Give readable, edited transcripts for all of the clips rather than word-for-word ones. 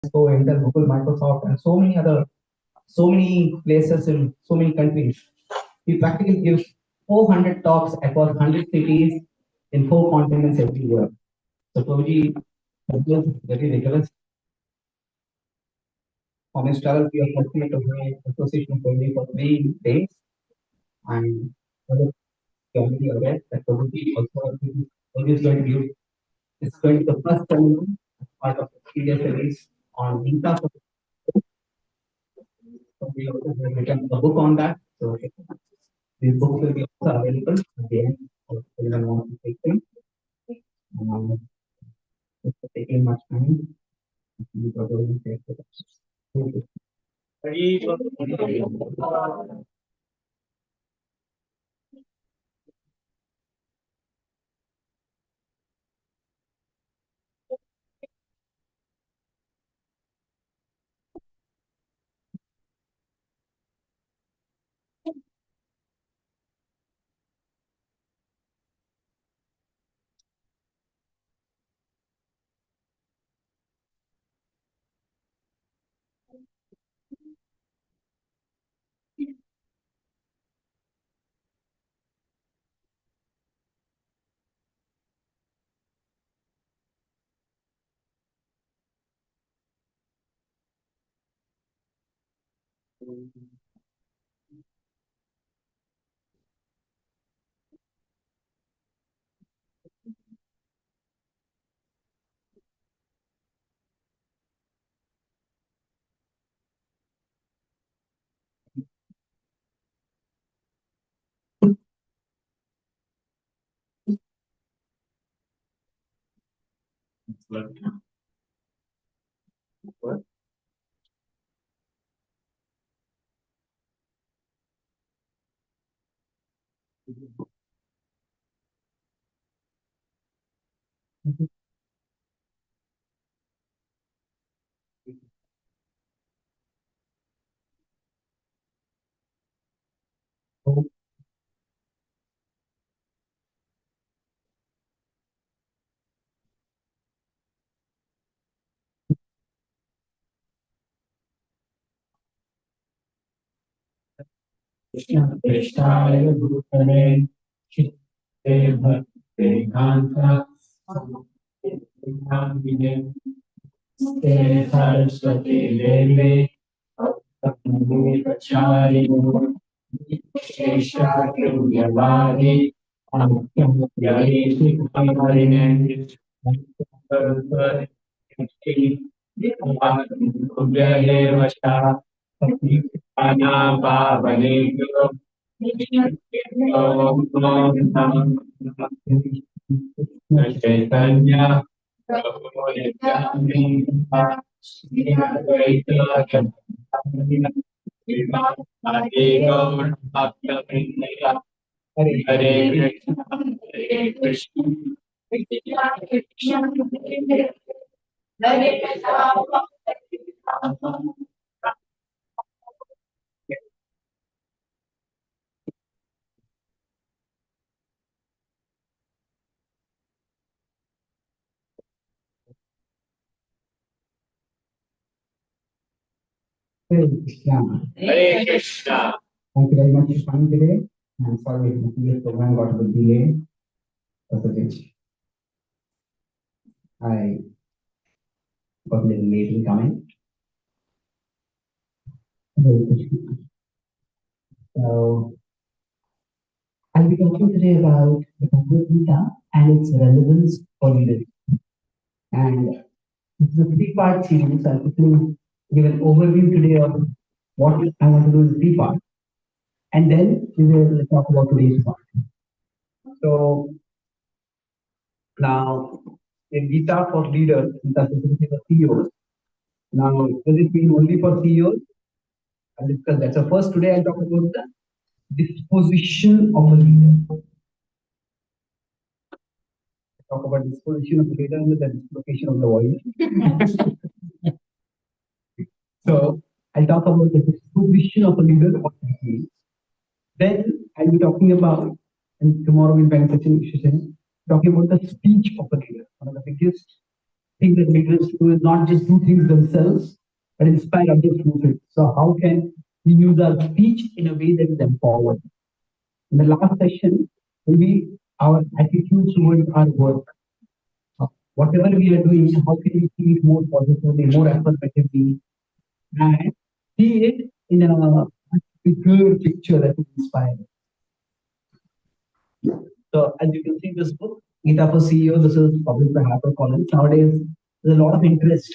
ISKCO, Intel, Google, Microsoft, and so many places in so many countries. He practically gives 400 talks across 100 cities in 4 continents every year. So Prabhuji, that was very rigorous. On his travel, we are fortunate to have association with Prabhuji for 3 days, and you already aware that Prabhuji also is going to use it's going to be the first time part of the PDF series on Gita. So we also have written a book on that. So this book will be also available at the end of everyone wants to take them. It's taking much time. We probably take the Krishnaya Bhutale Chitte Bhakti Kanta Samine Te Saraswati Devi Apni Pachari Shesha Yavari Amukyam Yari Sikhamarine Vasha Ana Bhavane Chaitanya Hare Krishna Hare Krishna Hare Krishna. Hare Krishna. Thank you very much for coming today. I'm sorry if the program got a bit delayed, because of which I got a little late in coming. Hare Krishna. So I'll be talking today about the Bhagavad Gita and its relevance for leaders. And this is a three-part series. I'll quickly give an overview today of what I want to do in three parts, and then we will talk about today's part. So now, in Gita for leaders, Gita specifically for CEOs. Now, does it mean only for CEOs? I'll discuss that. So first, today I'll talk about the disposition of a leader. Talk about disposition of the leader and the dislocation of the voice. So I'll talk about the disposition of a leader, what that means. Then I'll be talking about, and tomorrow we'll be talking about the speech of a leader, one of the biggest thing that leaders do is not just do things themselves, but inspire others through it. So how can we use our speech in a way that is empowered? In the last session will be our attitude towards our work. Whatever we are doing, how can we see it more positively, more affirmatively, and see it in a bigger picture that is inspiring. So as you can see, this book, Gita for CEO, this is published by HarperCollins. Nowadays, there's a lot of interest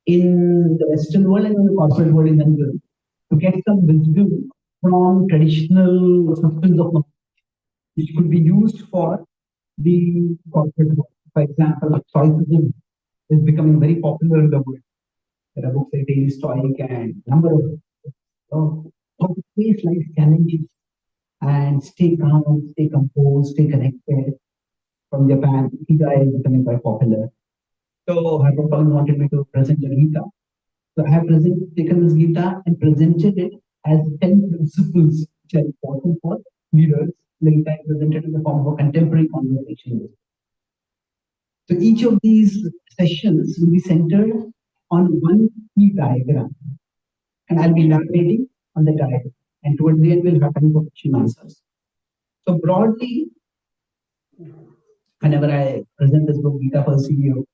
in the Western world and in the corporate world in general to get some wisdom from traditional systems of knowledge, which could be used for the corporate world. For example, stoicism is becoming very popular in the world. There are books like Daily Stoic and number of how to face life challenges and stay calm, stay composed, stay connected. From Japan, Gita is becoming quite popular. So HarperCollins wanted me to present the Gita. So I have taken this Gita and presented it as 10 principles which are important for leaders. The Gita is presented in the form of a contemporary conversation. So each of these sessions will be centered on one key diagram, and I'll be elaborating on the diagram. And towards the end, we'll have time for question and answers. So broadly, whenever I present this book, Gita for CEO,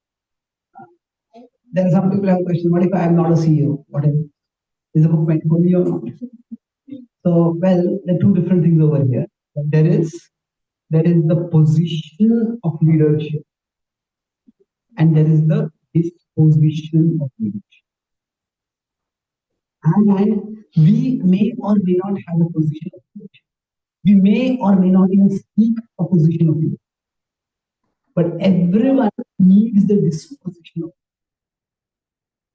there are some people have a question: what if I am not a CEO? What if is the book meant for me or not? So, well, there are two different things over here. There is the position of leadership, and there is the disposition of leadership. And we may or may not have a position of leadership. We may or may not even seek a position of leadership. But everyone needs the disposition of leadership.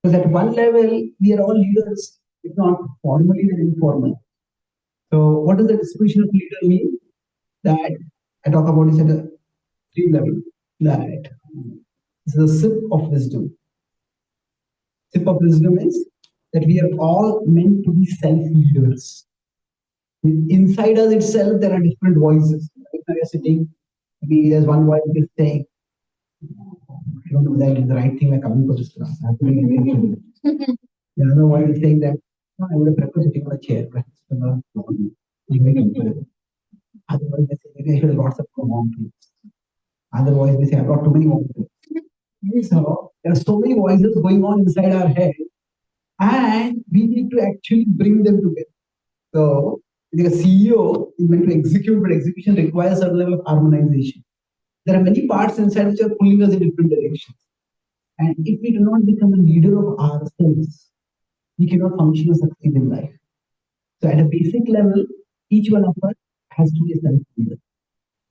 Because at one level, we are all leaders, if not formally then informal. So what does the disposition of leader mean? That I talk about this at a 3 level. That this is a sip of wisdom. Sip of wisdom is that we are all meant to be self-leaders. Inside us itself, there are different voices. Right now you're sitting, maybe there's one voice that is saying, I don't know that is the right thing, we're coming for this class. The other voice is saying that I would have preferred sitting on a chair, but otherwise they say maybe I should have brought some warm clothes. Otherwise they say I brought too many warm clothes. So there are so many voices going on inside our head, and we need to actually bring them together. So the CEO is meant to execute, but execution requires a certain level of harmonization. There are many parts inside which are pulling us in different directions. And if we do not become a leader of ourselves, we cannot function or succeed in life. So at a basic level, each one of us has to be a self-leader.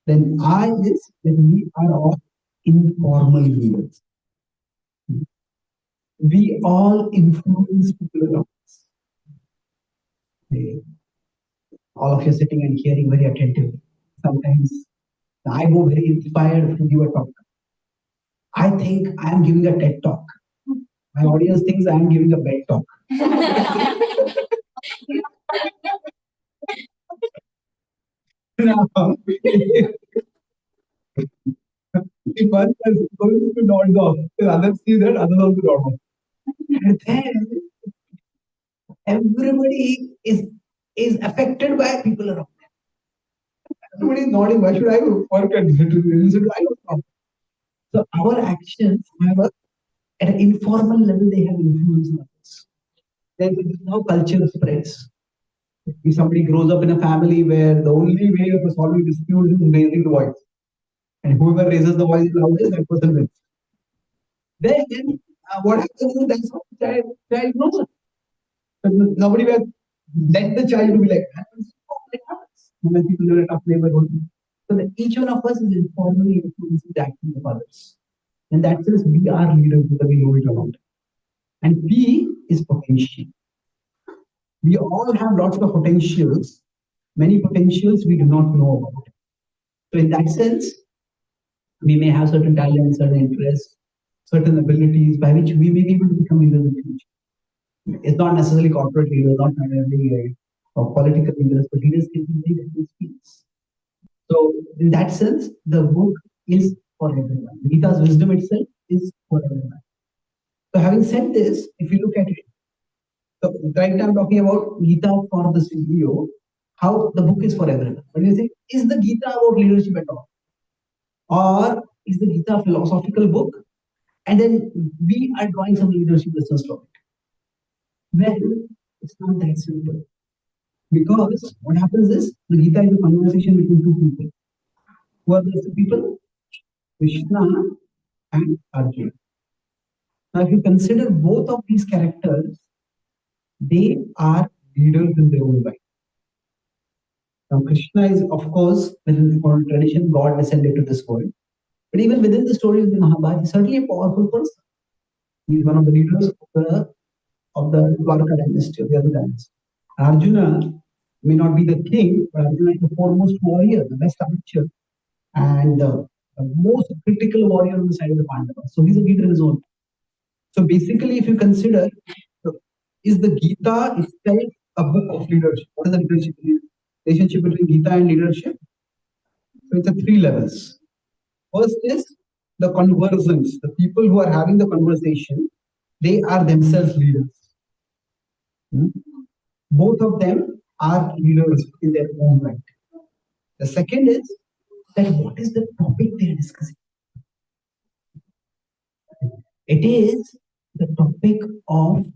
Then I is that we are all informal leaders. We all influence people around us. All of you sitting and hearing very attentively. Sometimes I go very inspired to give a talk. I think I am giving a TED talk. My audience thinks I am giving a bed talk. Now, if one person goes to nod off, the others see that, others also nod off. And then everybody is affected by people around them. Everybody is nodding. Why should I work at this? So our actions have at an informal level, they have influence on us. Then this is how culture spreads. If somebody grows up in a family where the only way of solving disputes is raising the voice, and whoever raises the voice loudest, that person wins. Then what happens is that's what the child knows. But nobody will let the child to be like that. It happens when people live in a tough neighborhood. So that each one of us is informally influencing the actions of others. And that says we are leaders whether we know it or not. And P is potential. We all have lots of potentials, many potentials we do not know about. So in that sense, we may have certain talents, certain interests, certain abilities by which we may be able to become leaders in the future. It's not necessarily corporate leaders, not necessarily political leaders, but leaders can be very different fields. So in that sense, the book is for everyone. Gita's wisdom itself is for everyone. So having said this, if you look at it, so right now I'm talking about Gita for the CEO, how the book is for everyone. But you think, is the Gita about leadership at all? Or is the Gita a philosophical book? And then we are drawing some leadership lessons from it. Well, it's not that simple. Because what happens is the Gita is a conversation between two people. Who are those two people? Krishna and Arjuna. Now, if you consider both of these characters, they are leaders in their own right. Now, Krishna is, of course, within the Gaudiya tradition, God descended to this world. But even within the story of the Mahabharata, he's certainly a powerful person. He's one of the leaders of the Dwarka dynasty, of the other dynasty. Arjuna may not be the king, but Arjuna is the foremost warrior, the best archer, and the most critical warrior on the side of the Pandavas. So he's a leader in his own. So basically, if you consider, is the Gita itself a book of leadership? What is the relationship between Gita and leadership? So it's at three levels. First is the conversants, the people who are having the conversation, they are themselves leaders. Hmm? Both of them are leaders in their own right. The second is that what is the topic they are discussing? It is the topic of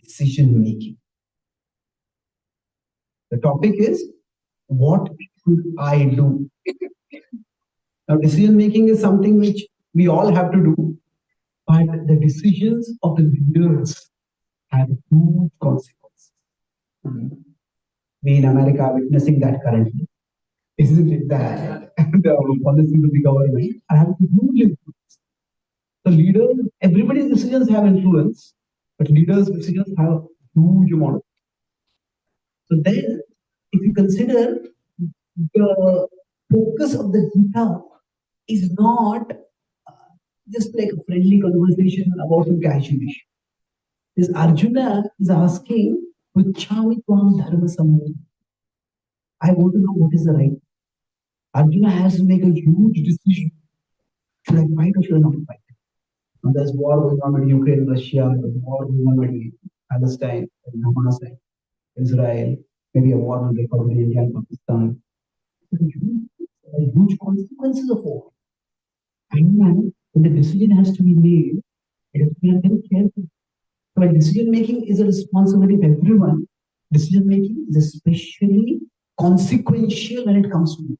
decision making. The topic is what should I do? Now, decision making is something which we all have to do, but the decisions of the leaders have huge consequences. We in America are witnessing that currently. Isn't it that the policies of the government have huge influence? The leaders, everybody's decisions have influence, but leaders' decisions have huge amount. So then, if you consider the focus of the Gita is not just like a friendly conversation about some casual issue. This Arjuna is asking, "Puchami tvam dharma sammo." I want to know what is the right. Arjuna has to make a huge decision. Should I fight or should I not fight? Now, there's war going on with Ukraine, Russia, there's war going on with Palestine, Hamas, Israel, maybe a war will break out with India and Pakistan. Huge consequences of war. And then, when the decision has to be made, it has to be very careful. So, when decision making is a responsibility of everyone, decision making is especially consequential when it comes to me.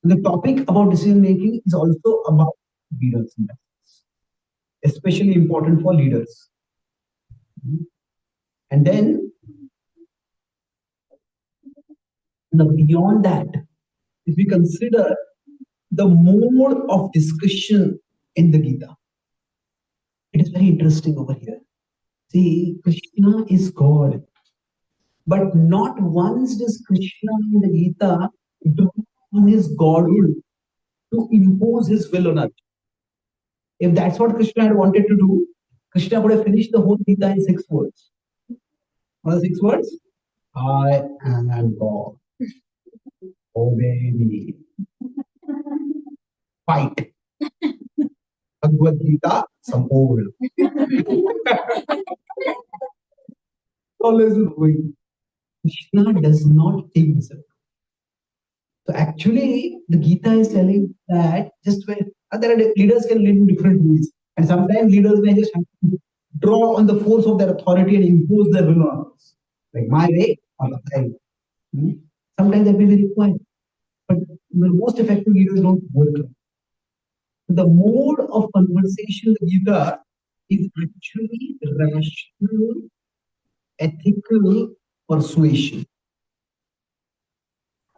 The topic about decision making is also about leaders, especially important for leaders. And then, beyond that, if we consider the mode of discussion in the Gita, it is very interesting over here. See, Krishna is God, but not once does Krishna in the Gita draw on his godhood to impose his will on us. If that's what Krishna had wanted to do, Krishna would have finished the whole Gita in 6 words. What are the 6 words? I am God. Obey me. Fight. Bhagavad Gita, support. Always going. Krishna does not take this. So actually, the Gita is telling that just when there are leaders can lead in different ways, and sometimes leaders may just have to draw on the force of their authority and impose their will on us, like my way or the highway. Sometimes that may be required, but the most effective leaders don't work. The mode of conversation in the Gita is actually rational, ethical persuasion.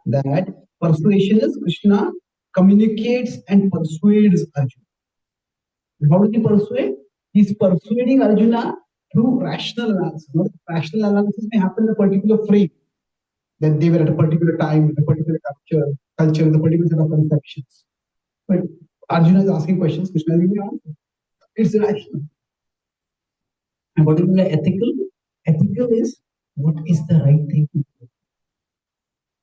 That persuasion is Krishna communicates and persuades Arjuna. How does he persuade? He's persuading Arjuna through rational analysis. Rational analysis may happen in a particular frame, that they were at a particular time, in a particular culture, with a particular set of conceptions. But Arjuna is asking questions, Krishna is giving answers. It's rational. And what is ethical? Ethical is what is the right thing to do.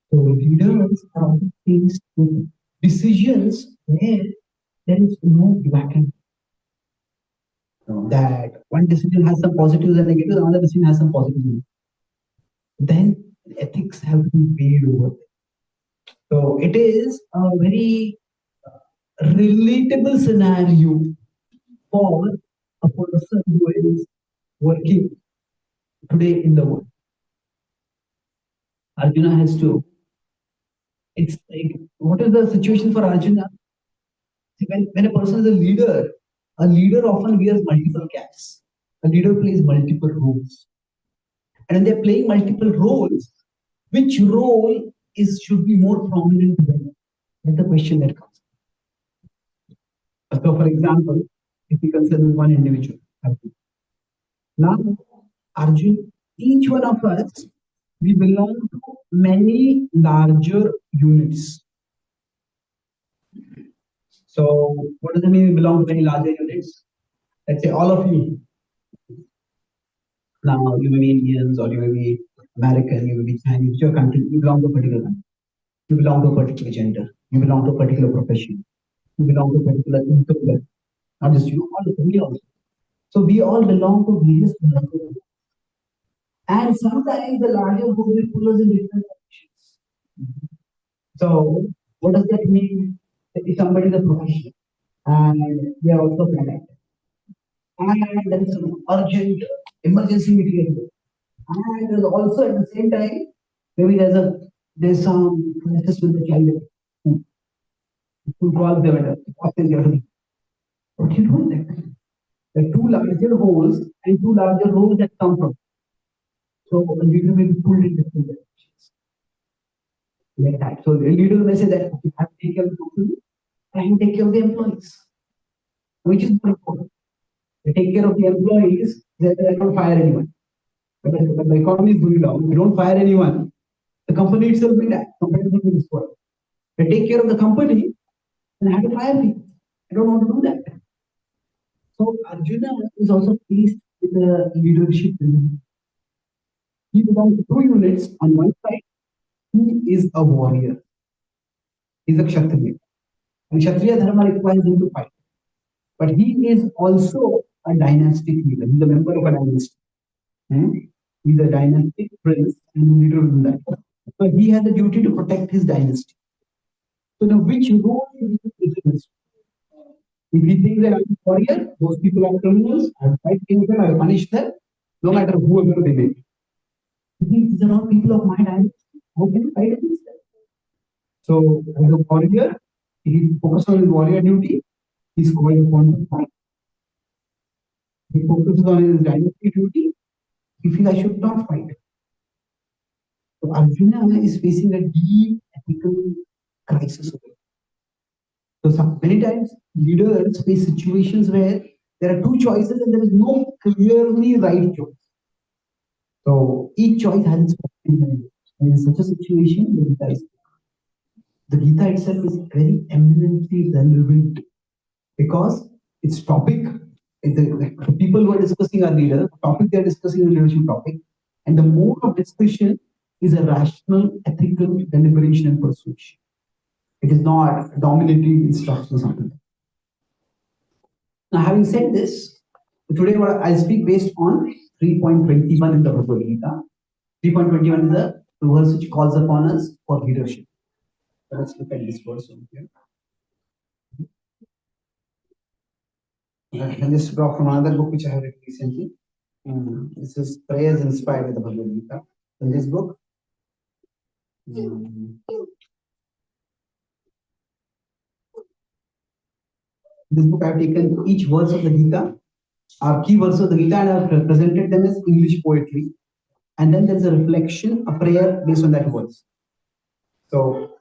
So leaders are faced with decisions where there is no black and white. that one decision has some positives and negatives, another decision has some positives. Then ethics have to be weighed over. So it is a very relatable scenario for a person who is working today in the world. Arjuna has to. It's like, what is the situation for Arjuna? See, when a person is a leader often wears multiple caps. A leader plays multiple roles. And when they're playing multiple roles, which role is should be more prominent to them? That's the question that comes. So, for example, if we consider one individual, Arjun. Now, Arjun, each one of us, we belong to many larger units. So, what does it mean we belong to many larger units? Let's say all of you. Now, you may be Indians or you may be American, you may be Chinese, your country, you belong to a particular country. You belong to a particular gender. You belong to a particular profession. You belong to a particular income level. Not just you, all of them, we also. So we all belong to various levels. And sometimes the larger group will pull us in different directions. So what does that mean? If somebody is a professional and they are also connected, and there is some urgent emergency meeting, and there's also at the same time maybe there's some crisis with the child who calls them at a what do you do with that? The two larger holes and two larger holes that come from. So a leader may be pulled in different directions. Like that. So the leader may say that okay, I have to take care of the company, I have to take care of the employees, which is more important. They take care of the employees, they don't fire anyone. But the economy is going down. If you don't fire anyone, the company itself will die. Company will be destroyed. They take care of the company and have to fire people. I don't want to do that. So Arjuna is also faced with a leadership. He belongs to two units. On one side, he is a warrior. He's a Kshatriya. And Kshatriya Dharma requires him to fight. But he is also a dynastic leader. He's a member of a dynasty. Hmm? He's a dynastic prince and leader in that. So he has a duty to protect his dynasty. So now which role is this? If he thinks that I'm a warrior, those people are criminals, I'll fight against them, I'll punish them, no matter whoever they may be. He thinks these are all people of my dynasty. How can I fight against them? So as a warrior, he focuses on his warrior duty, he's called upon to fight. He focuses on his dynasty duty, he feels I should not fight. So Arjuna is facing a deep ethical crisis. So many times leaders face situations where there are two choices and there is no clearly right choice. So each choice has its and in such a situation, the Gita itself is very eminently relevant because its topic, the people who are discussing are leaders, the topic they are discussing is a leadership topic, and the mode of discussion is a rational, ethical deliberation and persuasion. It is not dominating instruction or something. Now, having said this, today I'll speak based on 3.21 in the Bhagavad Gita. 3.21 is the verse which calls upon us for leadership. So let's look at this verse over here. And this is from another book which I have read recently. This is Prayers Inspired by the Bhagavad Gita. In this book, I've taken each verse of the Gita, our key verse of the Gita, and I've presented them as English poetry. And then there's a reflection, a prayer based on that verse. So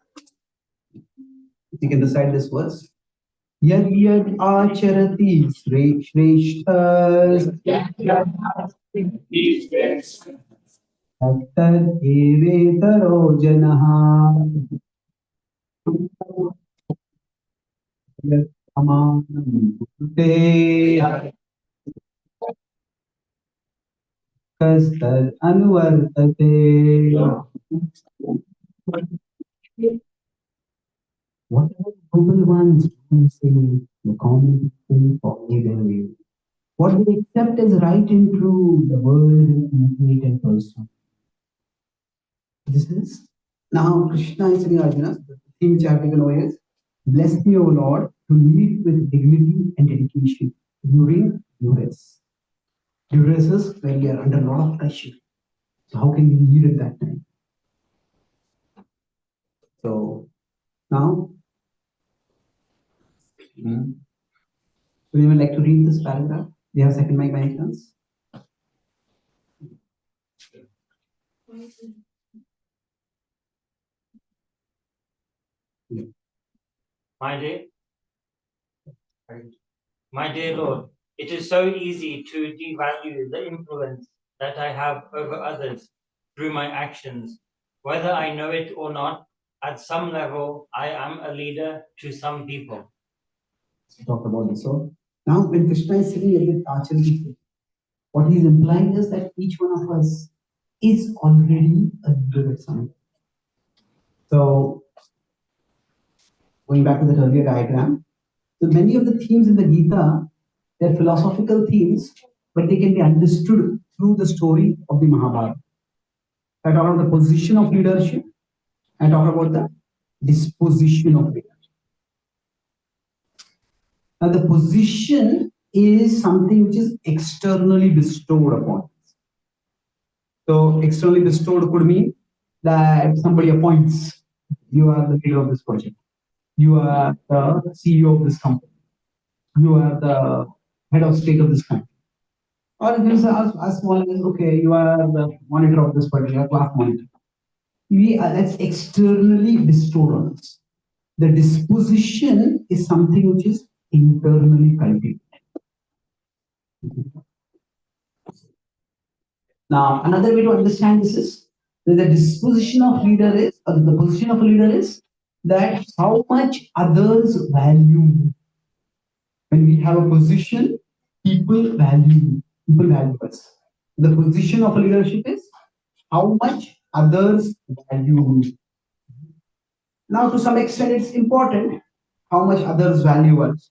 you can recite this verse. Yad yad acharati shreshthas tad evetaro janaha yad amanam kustad anuvartate. Whatever noble ones do say, the common people follow their way. What they accept as right and true, the world will imitate and pursue. This is now Krishna is saying Arjuna, the theme which I have taken away is bless me, O Lord, to lead with dignity and dedication during duress. Duress is when we are under a lot of pressure. So how can we lead at that time? So now, would you like to read this paragraph? We have second mic by any chance? My dear, my dear Lord, it is so easy to devalue the influence that I have over others through my actions. Whether I know it or not, at some level, I am a leader to some people. Talk about this. So now, when Krishna is sitting at the Acharya, what he is implying is that each one of us is already a leader at some. So, going back to that earlier diagram, so many of the themes in the Gita, they're philosophical themes, but they can be understood through the story of the Mahabharata. I talk about the position of leadership. I talk about the disposition of leadership. Now, the position is something which is externally bestowed upon us. So, externally bestowed could mean that somebody appoints you are the leader of this project, you are the CEO of this company, you are the head of state of this country. Or it is as small as okay, you are the monitor of this particular class monitor. That's externally bestowed on us. The disposition is something which is internally cultivated. Now, another way to understand this is that the disposition of leader is, or the position of a leader is that how much others value you. When we have a position, people value us. The position of a leadership is how much others value you. Now, to some extent, it's important how much others value us.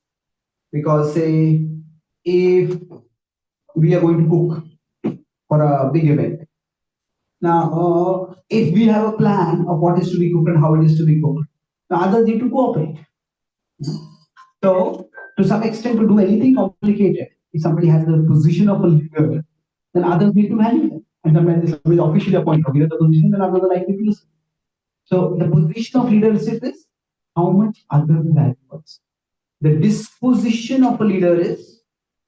Because, say, if we are going to cook for a big event, now, if we have a plan of what is to be cooked and how it is to be cooked, the others need to cooperate. So, to some extent, to do anything complicated, if somebody has the position of a leader, then others need to value them. And sometimes if somebody is officially appointed to leader the position, then others are likely to listen. So, the position of leadership is how much others value us. The disposition of a leader is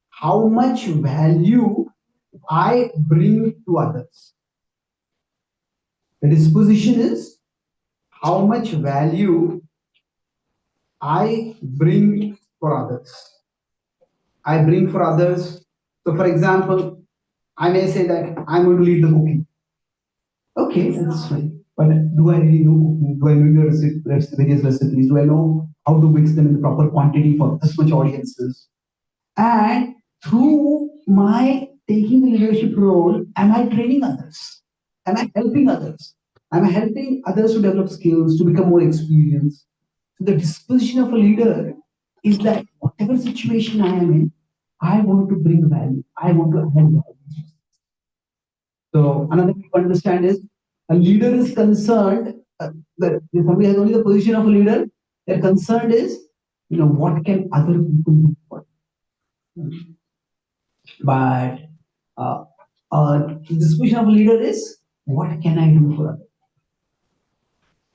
how much value I bring to others. The disposition is how much value I bring for others. I bring for others. So, for example, I may say that I'm going to lead the cooking. Okay, that's fine. But do I really know cooking? Do I know the various recipes? Do I know how to mix them in the proper quantity for this much audiences? And through my taking the leadership role, am I training others? Am I helping others? Am I helping others to develop skills, to become more experienced? So the disposition of a leader is that whatever situation I am in, I want to bring value. I want to add value. So another thing to understand is a leader is concerned that if somebody has only the position of a leader, their concern is, what can other people do for me? But the position of a leader is what can I do for others?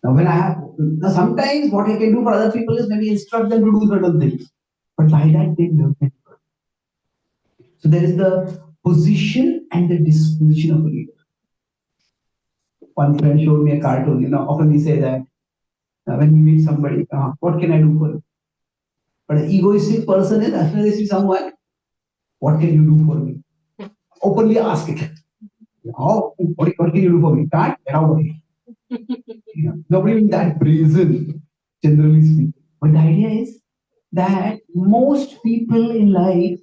Now sometimes what I can do for other people is maybe instruct them to do certain things, but by that they learn it. So there is the position and the disposition of a leader. One friend showed me a cartoon. Often we say that when we meet somebody, what can I do for you? But an egoistic person is after they see someone, what can you do for me? Openly ask it. Oh, what can you do for me? Can't get out of here. Nobody in that brazen, generally speaking. But the idea is that most people in life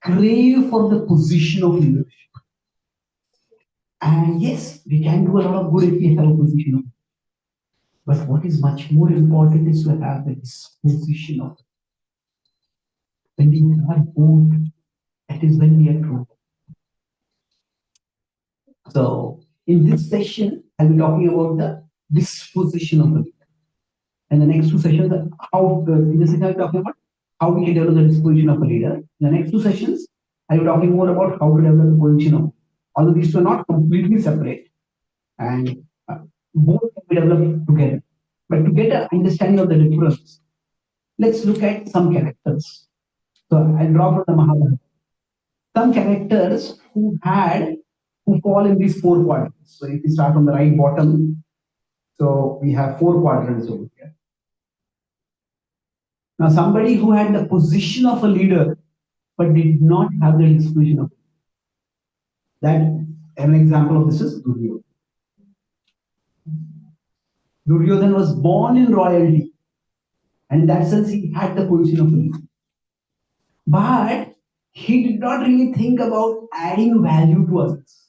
crave for the position of leadership. And yes, we can do a lot of good if we have a position. But what is much more important is to have the disposition of. When we have both, That is when we are true. So in this session, I'll be talking about the disposition of the leader. And the next two sessions, in this session I'll be talking about how we can develop the disposition of a leader. In the next two sessions, I'll be talking more about how to develop the position of. Although these two are not completely separate, and both can be developed together. But to get an understanding of the difference, let's look at some characters. So I'll draw from the Mahabharata. Some characters who fall in these four quadrants. So if we start from the right bottom, so we have four quadrants over here. Now somebody who had the position of a leader but did not have the disposition of that. An example of this is Duryodhana. Duryodhana was born in royalty, and in that sense he had the position of a leader. But he did not really think about adding value to others.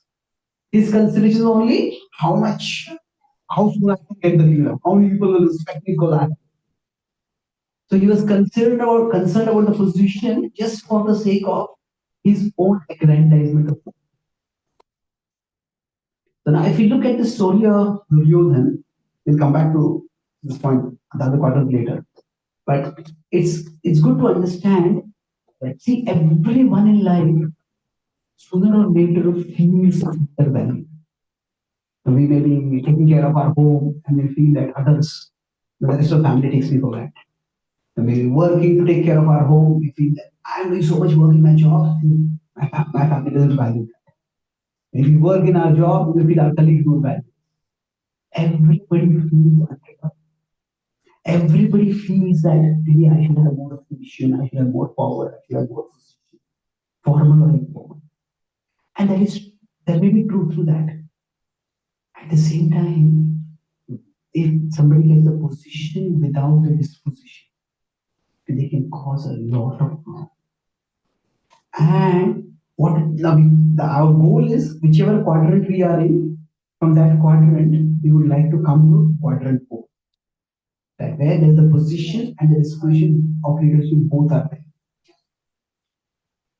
His consideration only how soon I can get the kingdom, how many people will respect me for that. So he was concerned about the position just for the sake of his own aggrandizement of. So now if we look at the story of Duryodhana, we'll come back to this point the other quarters later. But it's good to understand that see everyone in life sooner or later feels their value. We may be taking care of our home and we feel that others, the rest of the family takes me for granted. And we working to take care of our home, we feel that I'm doing so much work in my job, and my family doesn't value that. If we work in our job, we feel our colleagues don't value. Everybody feels unreal. Everybody feels that maybe I should have more position, I should have more power, I should have more position, formal or informal. And that may be true through that. At the same time, if somebody gets a position without the disposition, they can cause a lot of harm. And what our goal is, whichever quadrant we are in, from that quadrant, we would like to come to quadrant 4. That where there's the position and the disposition of leadership both are there.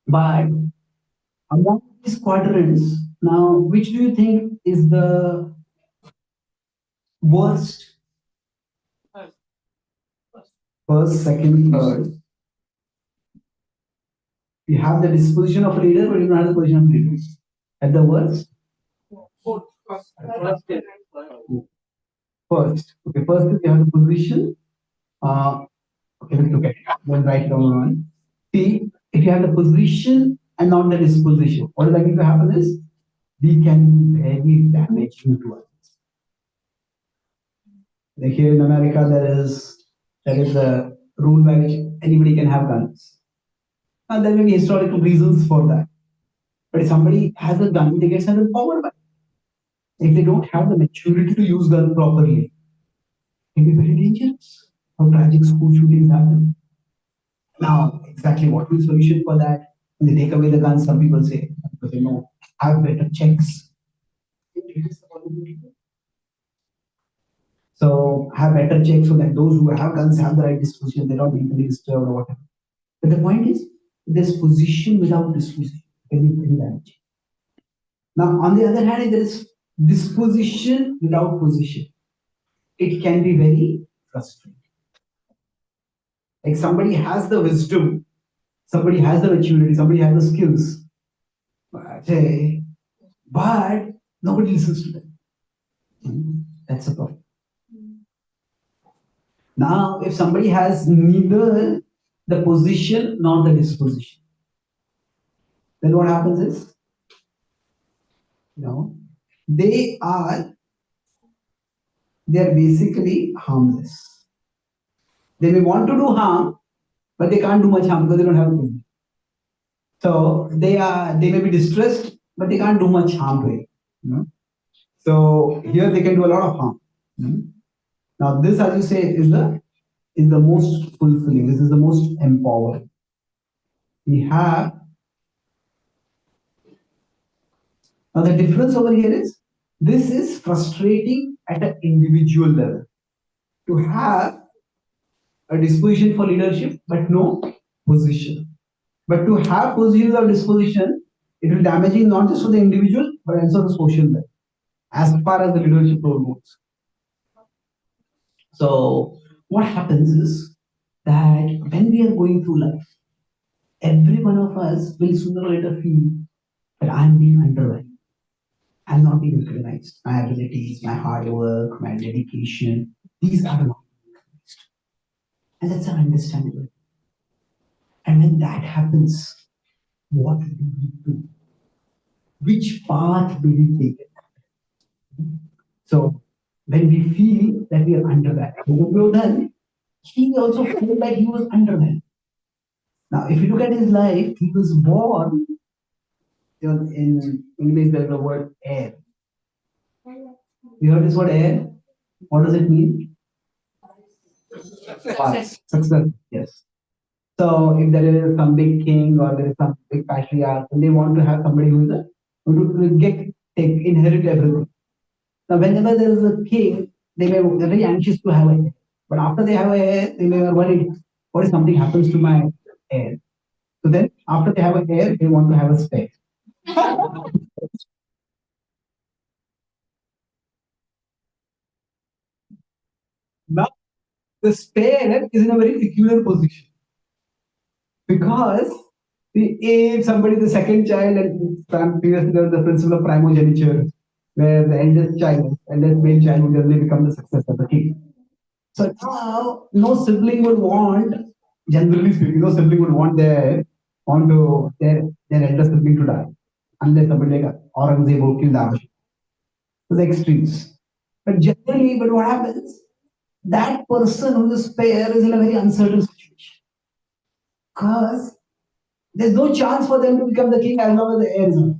But among these quadrants, now which do you think is the worst? First, second, third. You have the disposition of a leader, but you don't have the position of leader. At the worst? First. Okay, first is you have the position. Okay, let's look at it. Then write down one. See, if you have the position and not the disposition, what is likely to happen is we can be very damaging to others. Like here in America, there is a rule by which anybody can have guns. And there may be historical reasons for that. But if somebody has a gun, they get certain power by it. If they don't have the maturity to use gun properly, it can be very dangerous. How tragic school shootings happen. Now, exactly what is the solution for that? When they take away the guns, some people say, because they know, have better checks. So have better checks so that those who have guns have the right disposition, they're not mentally disturbed or whatever. But the point is, this position without disposition can be very damaging. Now, on the other hand, if there is disposition without position, it can be very frustrating. Like somebody has the wisdom, somebody has the maturity, somebody has the skills, but nobody listens to them. That's a problem. Now, if somebody has neither the position nor the disposition, then what happens is, they are basically harmless. They may want to do harm, but they can't do much harm because they don't have a position. So they may be distressed, but they can't do much harm to it. So here they can do a lot of harm. Now this, as you say, is the most fulfilling. This is the most empowering. We have now the difference over here is this is frustrating at an individual level to have a disposition for leadership but no position. But to have positions of disposition, it will damaging not just for the individual but also the social life, as far as the leadership role goes. So what happens is that when we are going through life, every one of us will sooner or later feel that I'm being undervalued. I'm not being recognized. My abilities, my hard work, my dedication, these are not recognized. And that's understandable. And when that happens, what do we do? Which path do we take? So when we feel that we are undervalued, then he also felt like he was undervalued. Now, if you look at his life, he was born, in English there's the word air. You heard this word air? What does it mean? Success. Yes. So if there is some big king or there is some big patriarch, and they want to have somebody who will inherit everything. Now, whenever there is a king, they're very anxious to have a heir. But after they have a heir, they may be worried, what if something happens to my heir? So then, after they have a heir, they want to have a spare. Now, the spare is in a very peculiar position because if somebody, the second child, and previously there was the principle of primogeniture, where the eldest male child would generally become the successor of the king. So now, no sibling would want, generally speaking, no sibling would want to their elder sibling to die, unless somebody like Aurangzeb who killed Abbas. So the extremes. But what happens? That person who is spare is in a very uncertain situation because there's no chance for them to become the king as long as the heir is alive.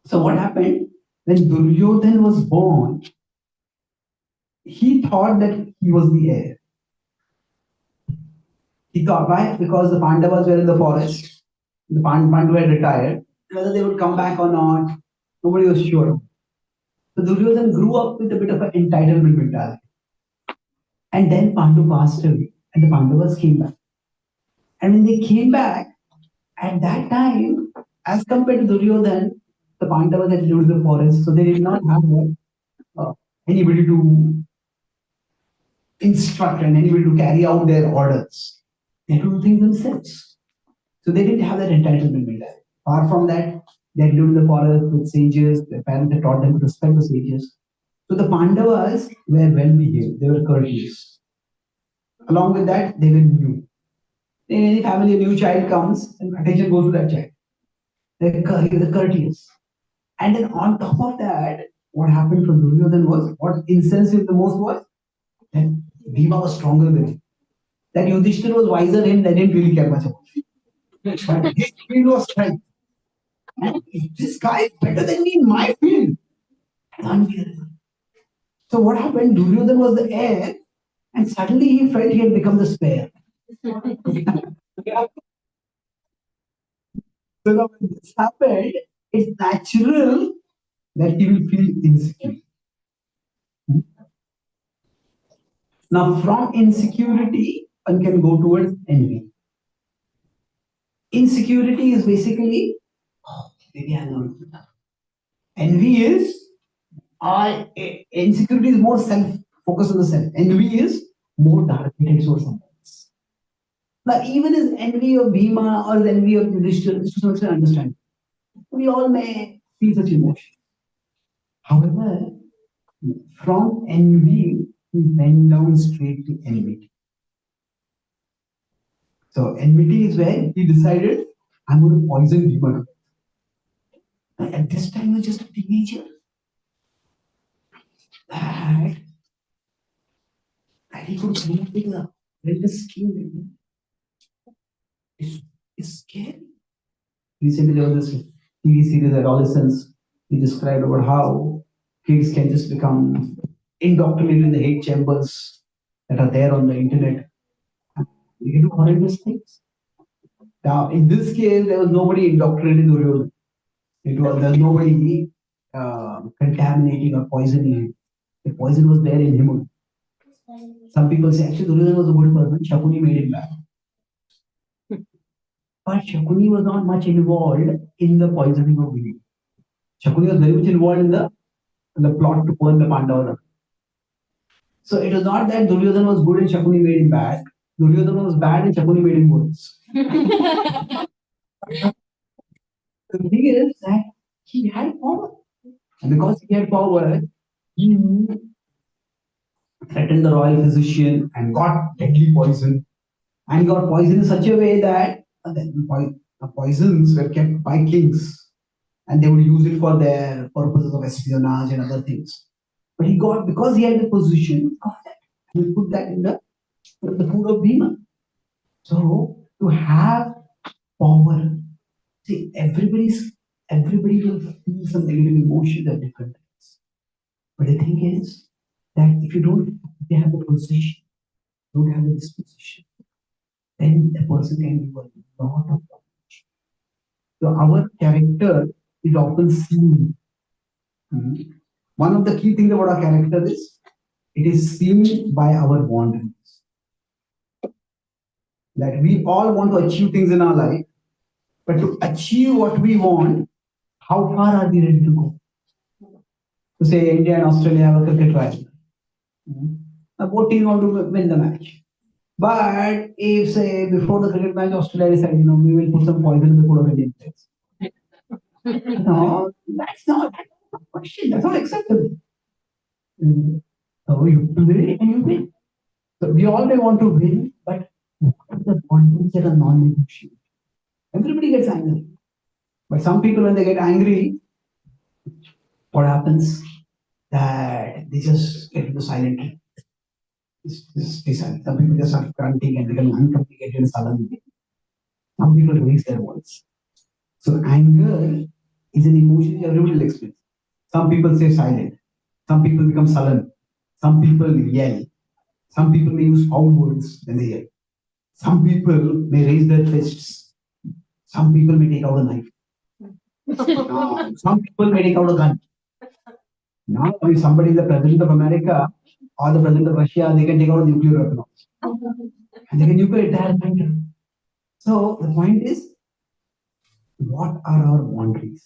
So what happened when Duryodhan was born? He thought that he was the heir. He thought, why? Because the Pandavas were in the forest. The Pandu had retired. Whether they would come back or not, nobody was sure. So Duryodhan grew up with a bit of an entitlement mentality. And then Pandu passed away, and the Pandavas came back. And when they came back, at that time, as compared to Duryodhan, the Pandavas had lived in the forest, so they did not have anybody to instruct and anybody to carry out their orders. They had to do things themselves. So they didn't have that entitlement mentality. Apart from that, they had lived in the forest with sages. Their parents had taught them to respect the sages. So the Pandavas were well behaved. They were courteous. Along with that, they were new. In any family, a new child comes and attention goes to that child. They're courteous. And then on top of that, what happened for Duryodhan was, what incensed him the most was that Bhima was stronger than him. That Yudhishthir was wiser than him, they didn't really care much about him. But his field was strength. And this guy is better than me in my field. Unbelievable. So what happened? Duryodhan was the heir, and suddenly he felt he had become the spare. So now when this happened, it's natural that he will feel insecure. Now, from insecurity, one can go towards envy. Insecurity is basically, oh, maybe I'm not good enough. Envy is, insecurity is more self focus on the self. Envy is more targeted towards someone else. Now, even his envy of Bhima or the envy of Yudhishthira is to some extent understand. We all may feel such emotion. However, from envy, he went down straight to envy. So enmity is where he decided, I'm going to poison Bhima. At this time, he was just a teenager. That, that he could come up with a religious scheme is scary. Recently, there was this TV series, Adolescence. He described about how kids can just become indoctrinated in the hate chambers that are there on the internet. You can do horrendous things. Now, in this case, there was nobody indoctrinated in Duryodhan. There was nobody contaminating or poisoning him. The poison was there in him. Some people say actually Duryodhan was a good person. Shakuni made him bad. But Shakuni was not much involved in the poisoning of Bhima. Shakuni was very much involved in the plot to burn the Pandavas. So it was not that Duryodhana was good and Shakuni made him bad. Duryodhana was bad and Shakuni made him worse. The thing is that he had power. And because he had power, he threatened the royal physician and got deadly poison. And he got poisoned in such a way that the poisons were kept by kings and they would use it for their purposes of espionage and other things. But he got, because he had the position, got that. And he put that in the food of Bhima. So to have power, see, everybody will feel some negative emotions at different times. But the thing is that if you have the position, don't have the disposition, then a person can do a lot of damage. So our character is often seen. One of the key things about our character is it is seen by our boundaries. That we all want to achieve things in our life, but to achieve what we want, how far are we ready to go? To say India and Australia have a cricket rivalry. Both teams want to win the match. But if, say, before the cricket match, Australia decided, we will put some poison in the food of Indian players. No, that's not a question. That's not acceptable. So you play and you win. So we all may want to win, but what are the boundaries that are non-negotiable? Everybody gets angry. But some people, when they get angry, what happens? That they just get into silent. Some people just start grunting and become uncomplicated and sullen. Some people raise their voice. So anger is an emotion everybody will experience. Some people stay silent. Some people become sullen. Some people yell. Some people may use foul words when they yell. Some people may raise their fists. Some people may take out a knife. Some people may take out a gun. Now, if somebody is the president of America or the president of Russia, they can take out a nuclear weapon and they can nuclear entire country. So the point is, what are our boundaries?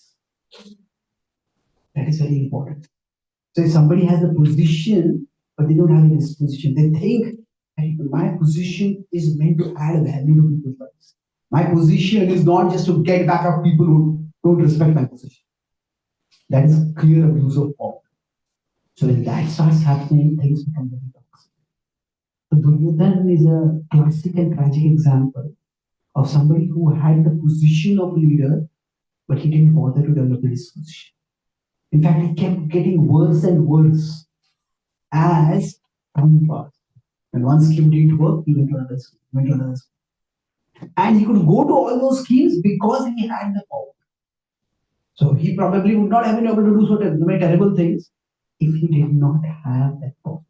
That is very important. So if somebody has a position, but they don't have a disposition, they think that my position is meant to add value to people's lives. My position is not just to get back at people who don't respect my position. That is clear abuse of power. So when that starts happening, things become very toxic. So Duryodhana is a classic and tragic example of somebody who had the position of leader, but he didn't bother to develop the disposition. In fact, it kept getting worse and worse as time passed. When one scheme didn't work, he went to another scheme, And he could go to all those schemes because he had the power. So he probably would not have been able to do so many terrible things if he did not have that power.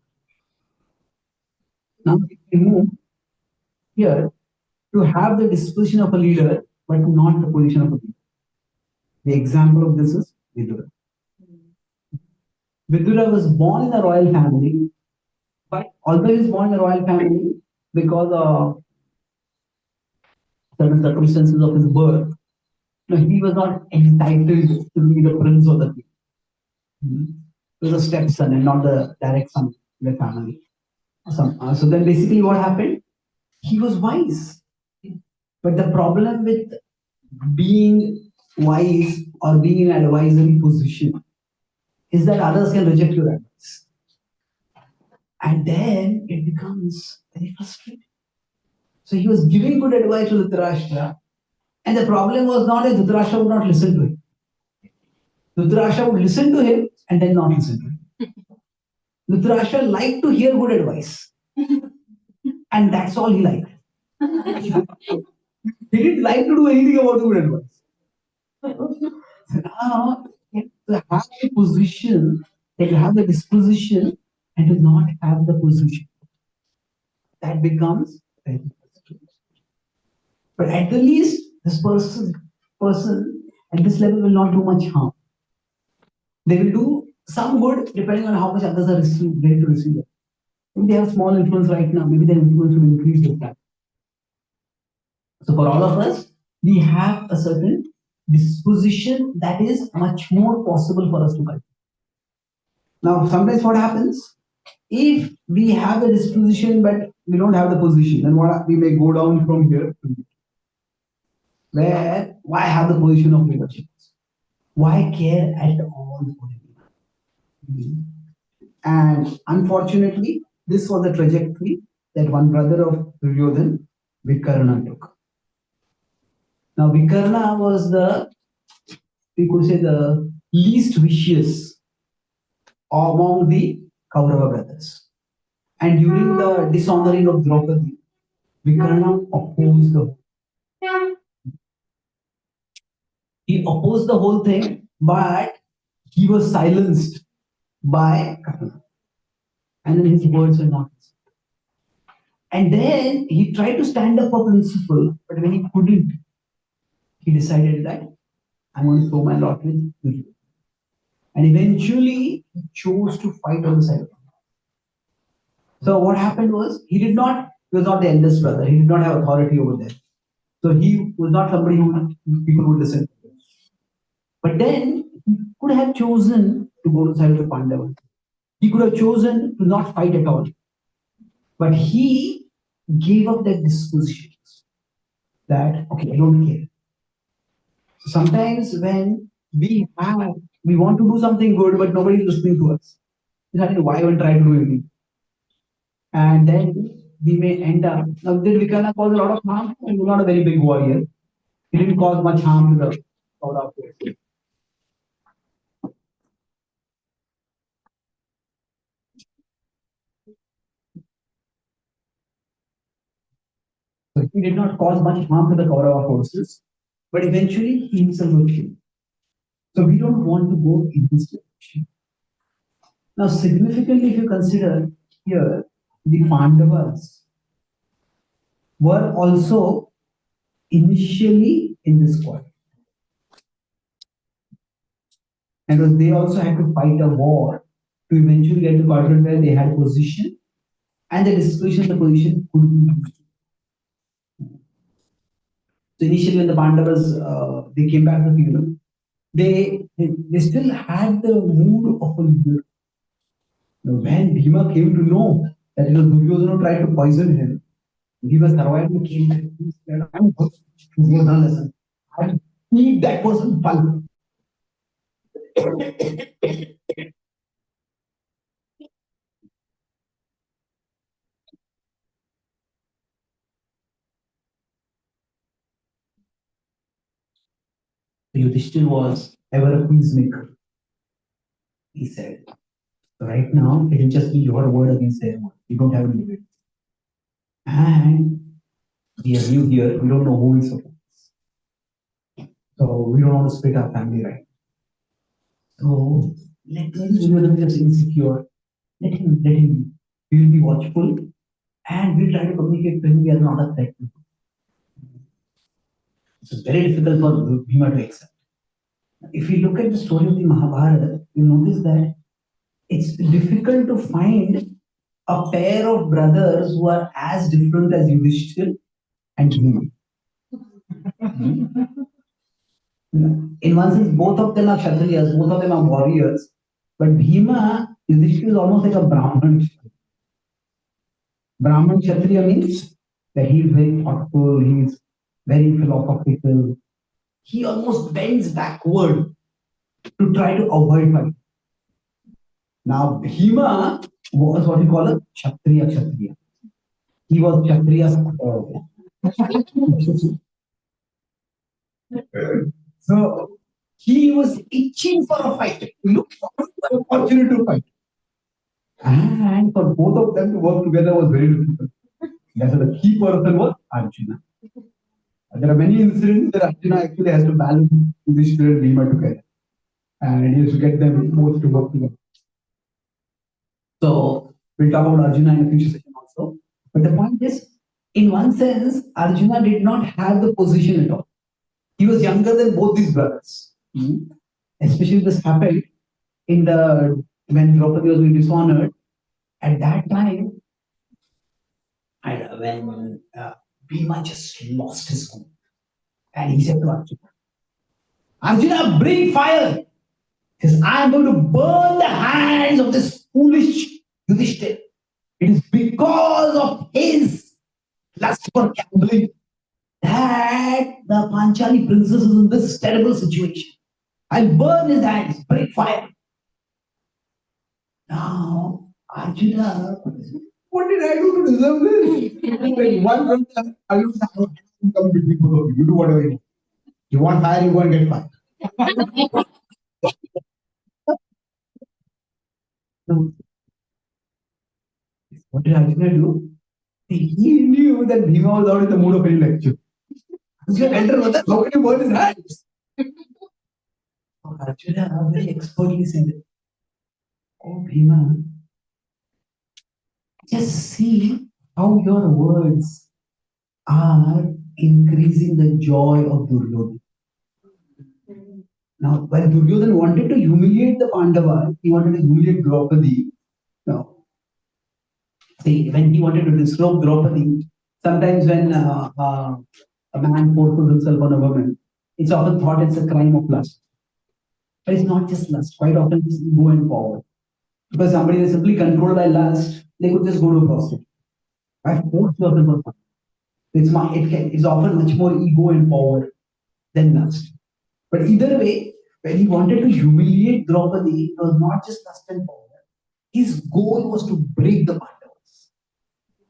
Now, if we move here to have the disposition of a leader, but not the position of a leader. The example of this is Vidura. Vidura was born in a royal family, but although he was born in a royal family, because of certain circumstances of his birth, he was not entitled to be the prince of the king. He was a stepson and not the direct son of the family. So then basically what happened? He was wise. But the problem with being wise or being in an advisory position is that others can reject your advice. And then it becomes very frustrating. So he was giving good advice to Dhritarashtra, and the problem was not that Dhritarashtra would not listen to him. Dhritarashtra would listen to him and then not listen to him. Dhritarashtra liked to hear good advice, and that's all he liked. He didn't like to do anything about the good advice. So now, to have a position, to have the disposition, and to not have the position, that becomes very frustrating. But at the least, this person at this level will not do much harm. They will do some good depending on how much others are ready to receive it. If they have small influence right now, maybe their influence will increase with that. So for all of us, we have a certain disposition that is much more possible for us to cultivate. Now, sometimes what happens, if we have the disposition but we don't have the position, then what we may go down from here to here. Where why have the position of leadership? Why care at all for it? And unfortunately, this was the trajectory that one brother of Duryodhan, Vikarna, took. Now, Vikarna was we could say, the least vicious among the Kaurava brothers. And during the dishonoring of Draupadi, Vikarna opposed the whole thing, but he was silenced by Karna. And then his words were not. And then he tried to stand up for principle, but when he couldn't, he decided that I'm going to throw my lot with you. And eventually, he chose to fight on the side of him. So what happened was, he was not the eldest brother. He did not have authority over there. So he was not somebody who people would listen to. But then he could have chosen to go to the side of the Pandavas. He could have chosen to not fight at all. But he gave up that disposition that, okay, I don't care. So sometimes when we want to do something good, but nobody is listening to us. Why even try to do anything? And then we may end up. Now, did Vikarna cause a lot of harm? He was not a very big warrior. He didn't cause much harm to the Kaurav. So he did not cause much harm to the Kaurava forces, but eventually he himself was killed. So we don't want to go in this direction. Now, significantly, if you consider here, the Pandavas were also initially in this squad. And they also had to fight a war to eventually get to quadrant where they had position and the disposition of the position could be used. So initially when the Pandavas they came back to the kingdom, they still had the mood of a leader. When Bhima came to know that Duryodhana tried to poison him, Bhima survived and came back. He said, I'm good. Duryodhana, listen. I'll eat that person pal. Yudhishthir was ever a peacemaker. He said, right now, it will just be your word against their word. You don't have any limit. And we are new here. We don't know who is supposed. So we don't want to split our family, right? So let him just insecure. Let him. We will be watchful, and we'll try to communicate to him we are not a threat. It's very difficult for Bhima to accept. If you look at the story of the Mahabharata, you notice that it's difficult to find a pair of brothers who are as different as Yudhishthir and Bhima. In one sense, both of them are Kshatriyas, both of them are warriors. But Bhima, Yudhishthir is almost like a Brahman. Brahman Kshatriya means that he is very thoughtful, he is very philosophical. He almost bends backward to try to avoid fight. Now, Bhima was what you call a Kshatriya. He was Kshatriya. So he was itching for a fight. He looked forward to an opportunity to fight. And for both of them to work together was very difficult. That's the key person was Arjuna. There are many incidents that Arjuna actually has to balance Yudhishthira and Bhima together. And he has to get them both to work together. So we'll talk about Arjuna in a future session also. But the point is, in one sense, Arjuna did not have the position at all. He was younger than both these brothers. Especially this happened when Draupadi was being dishonored. At that time, when Bhima just lost his cool. And he said to Arjuna, Arjuna, bring fire. He says, I am going to burn the hands of this foolish Yudhishthir. It is because of his lust for gambling that the Panchali princess is in this terrible situation. I'll burn his hands, bring fire. Now, Arjuna, what did I do to deserve this? Like one from the Arjuna, come between both of you. You do whatever you want. You want fire, you go and get fire. So, what did Arjuna do? He knew that Bhima was out in the mood of any lecture. Arjuna entered, how can you burn his hands? Arjuna very expertly said, oh Bhima, just see how your words are increasing the joy of Duryodhana. Now, when Duryodhana wanted to humiliate the Pandavas, he wanted to humiliate Draupadi. Now, see, when he wanted to disrobe Draupadi, sometimes when a man forces himself on a woman, it's often thought it's a crime of lust. But it's not just lust. Quite often it's ego and power. Because somebody is simply controlled by lust, they could just go to a prostitute. I forced yourself on something. It's often much more ego and power than lust. But either way, when he wanted to humiliate Draupadi, it was not just lust and power. His goal was to break the Pandavas.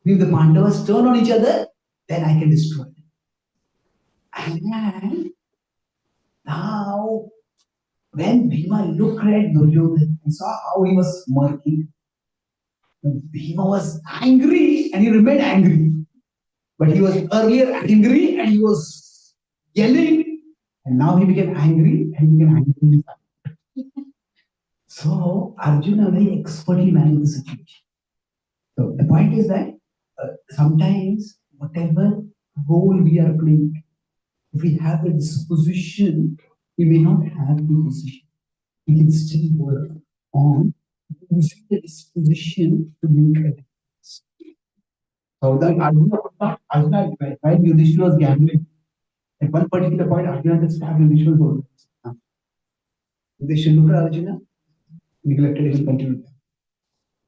If the Pandavas turn on each other, then I can destroy them. And now, when Bhima looked at Duryodhana and saw how he was smirking, Bhima was angry and he remained angry. But he was earlier angry and he was yelling, and now he became angry and he became angry. So Arjuna very expertly managed the situation. So the point is that sometimes whatever role we are playing, if we have the disposition, we may not have the position. We can still work on using the disposition to make a difference. So that Arjuna, while Yudhishthira was gambling, at one particular point, Arjuna just stabbed Yudhishthira's shoulder. Yudhishthira looked at Arjuna, neglected him, and continued.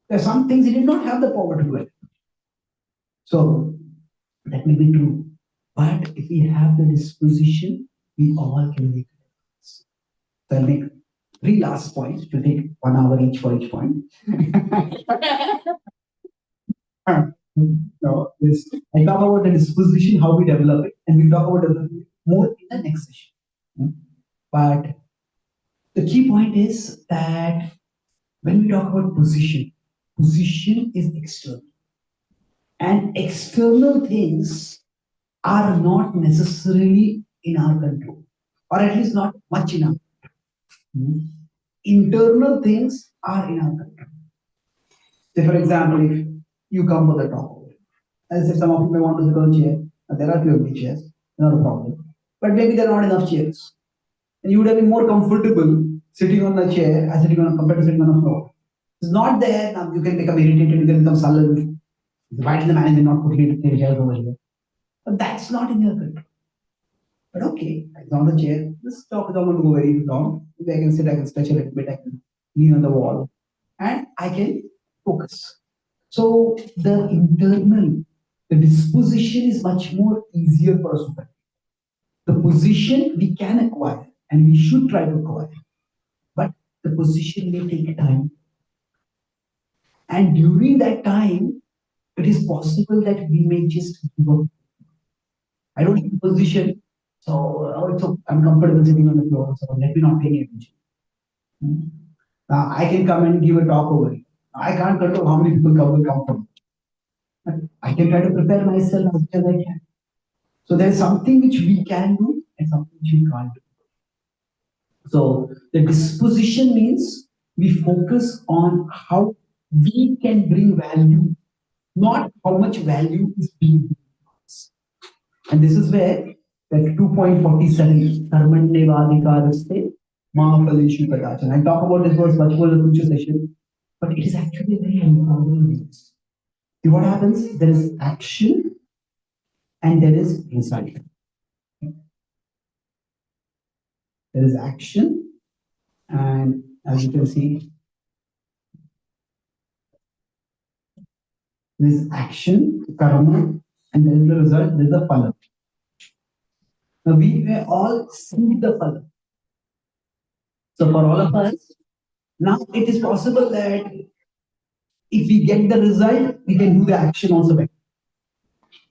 There are some things he did not have the power to do it. So that may be true. But if we have the disposition, we all can make it. So I'll make three last points to take 1 hour each for each point. No, this, I talk about the disposition, how we develop it, and we talk about developing it more in the next session. But the key point is that when we talk about position, position is external. And external things are not necessarily in our control, or at least not much in our control. Internal things are in our control. Say, for example, if you come for the talk, as if some of you may want to sit on a chair, and there are few empty chairs, not a problem. But maybe there are not enough chairs. And you would have been more comfortable sitting on a chair as sitting on compared to sitting on a floor. It's not there, now you can become irritated, you can become sullen. Why did the manager not put the chairs over here? But that's not in your control. But okay, I on the chair. This talk is not going to go very long. Maybe I can sit, I can stretch a little bit, I can lean on the wall, and I can focus. So the internal, the disposition is much more easier for us to practice. The position we can acquire and we should try to acquire, but the position may take time. And during that time, it is possible that we may just give up. I don't have a position, so I'm comfortable sitting on the floor, so let me not pay any attention. I can come and give a talk over it. I can't control how many people will come from. But I can try to prepare myself as much as I can. So there's something which we can do and something which we can't do. So the disposition means we focus on how we can bring value, not how much value is being given to us. And this is where that 2.47 Karmanyevadikaraste Mahaphalishu Kadachan. I talk about this verse much more in the future session, but it is actually a very empowering verse. See what happens? There is action and there is result. There is action, and as you can see, there is action, karma, and there is the result, there is the phala. Now we may all see the phala. So for all of us, now it is possible that if we get the result, we can do the action also better.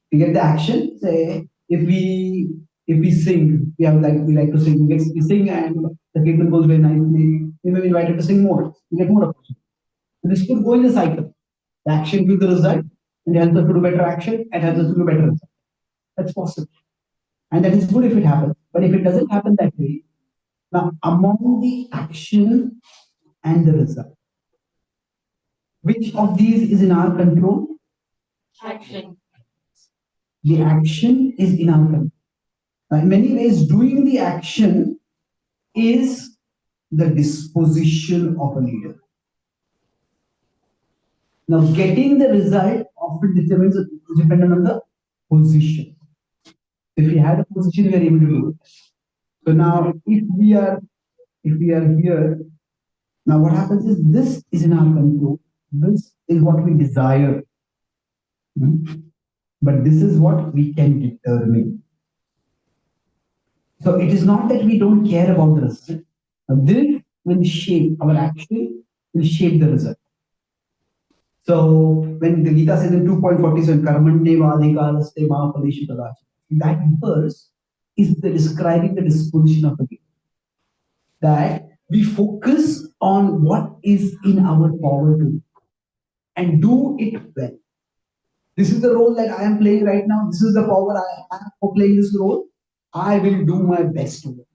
We get the action, say if we sing, we like to sing, we sing and the people goes very nicely, we may be invited to sing more, we get more opportunity. So this could go in the cycle. The action gives the result, and helps us to do better action, and helps us to do better result. That's possible. And that is good if it happens. But if it doesn't happen that way, now among the action and the result, which of these is in our control? Action. The action is in our control. In many ways, doing the action is the disposition of a leader. Now, getting the result often determines dependent on the position. If we had a position, we are able to do it. So now, if we are here, now what happens is this is in our control. This is what we desire. Hmm? But this is what we can determine. So it is not that we don't care about the result. This will shape our action, will shape the result. So when the Gita says in 2.47, Karmanye Vadikalaste Mahapalishitadacha, that verse is describing the disposition of the leader. That we focus on what is in our power to do and do it well. This is the role that I am playing right now. This is the power I have for playing this role. I will do my best to it.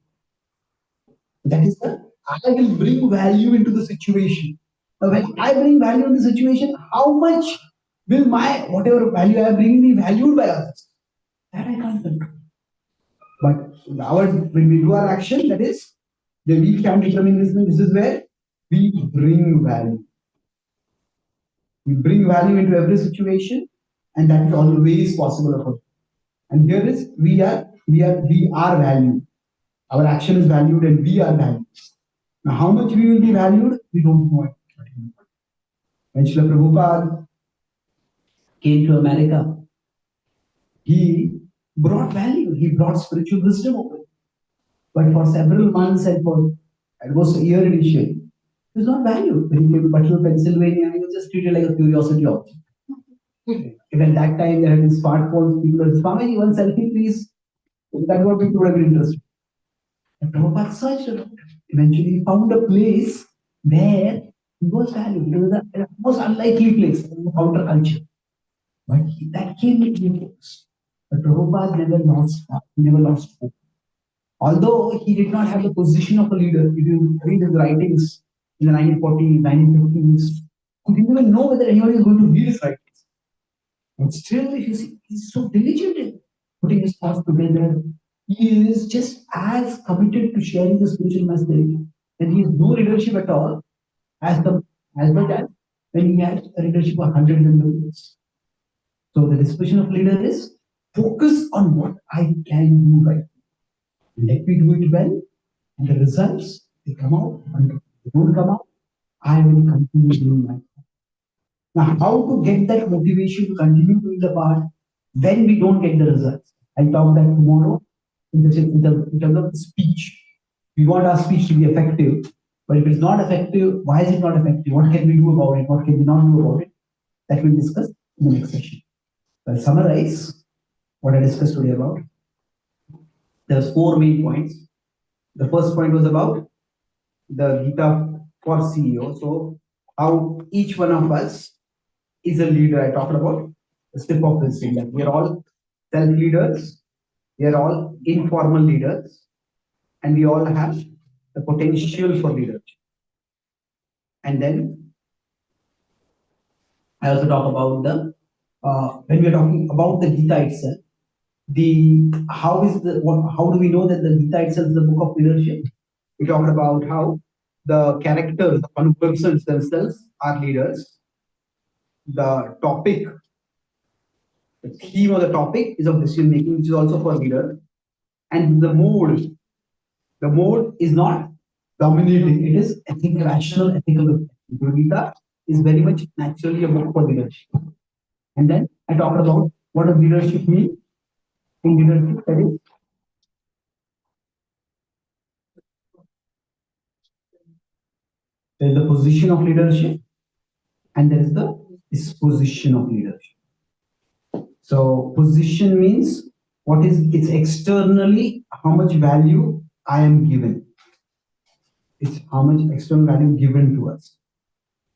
That is the I will bring value into the situation. Now, when I bring value in the situation, how much will my whatever value I am bringing be valued by others? That I can't control. But when we do our action, that is, the we can determine this. This is where we bring value. We bring value into every situation, and that is always possible. And here is we are valued. Our action is valued, and we are valued. Now, how much we will be valued, we don't know. When Srila Prabhupada came to America, he brought value, he brought spiritual wisdom over it. But for several months and for almost a year initially, he was not valued. When he came to Butler, Pennsylvania, he was just treated like a curiosity object. If at that time there had been smartphones, people would say, Swami, one selfie, please. That's what people would have been interested. And Prabhupada searched around. Eventually, he found a place where he was valued. It was a most unlikely place, counterculture. But that came with limits. But Prabhupada never lost hope. Although he did not have the position of a leader, if you read his writings in the 1940s, 1950s, he didn't even know whether anybody was going to read his writings. And still, if you see, he's so diligent in putting his thoughts together. He is just as committed to sharing the spiritual message, and he has no leadership at all, as much as when he has a leadership of hundreds and millions. So the disposition of leader is focus on what I can do right. Let me do it well, and the results they come out, and they don't come out, I will continue doing my part. Now, how to get that motivation to continue doing the part when we don't get the results? I'll talk that tomorrow in terms of the speech. We want our speech to be effective, but if it's not effective, why is it not effective? What can we do about it? What can we not do about it? That we'll discuss in the next session. I'll summarize what I discussed today about. There's 4 main points. The first point was about the Gita for CEO. So how each one of us is a leader. I talked about the step of this thing. We are all self-leaders. We are all informal leaders. And we all have the potential for leadership. And then I also talk about when we are talking about the Gita itself, how do we know that the Gita itself is the book of leadership? We talked about how the characters, the one persons themselves are leaders. The topic, the theme of the topic is of decision making, which is also for leader. And the mode The mode is not dominating, it is ethical, rational, ethical. Gita is very much naturally a book for leadership. And then I talked about what does leadership mean. In leadership, that is, there is the position of leadership and there is the disposition of leadership. So position means what is it's externally how much value I am given. It's how much external value given to us.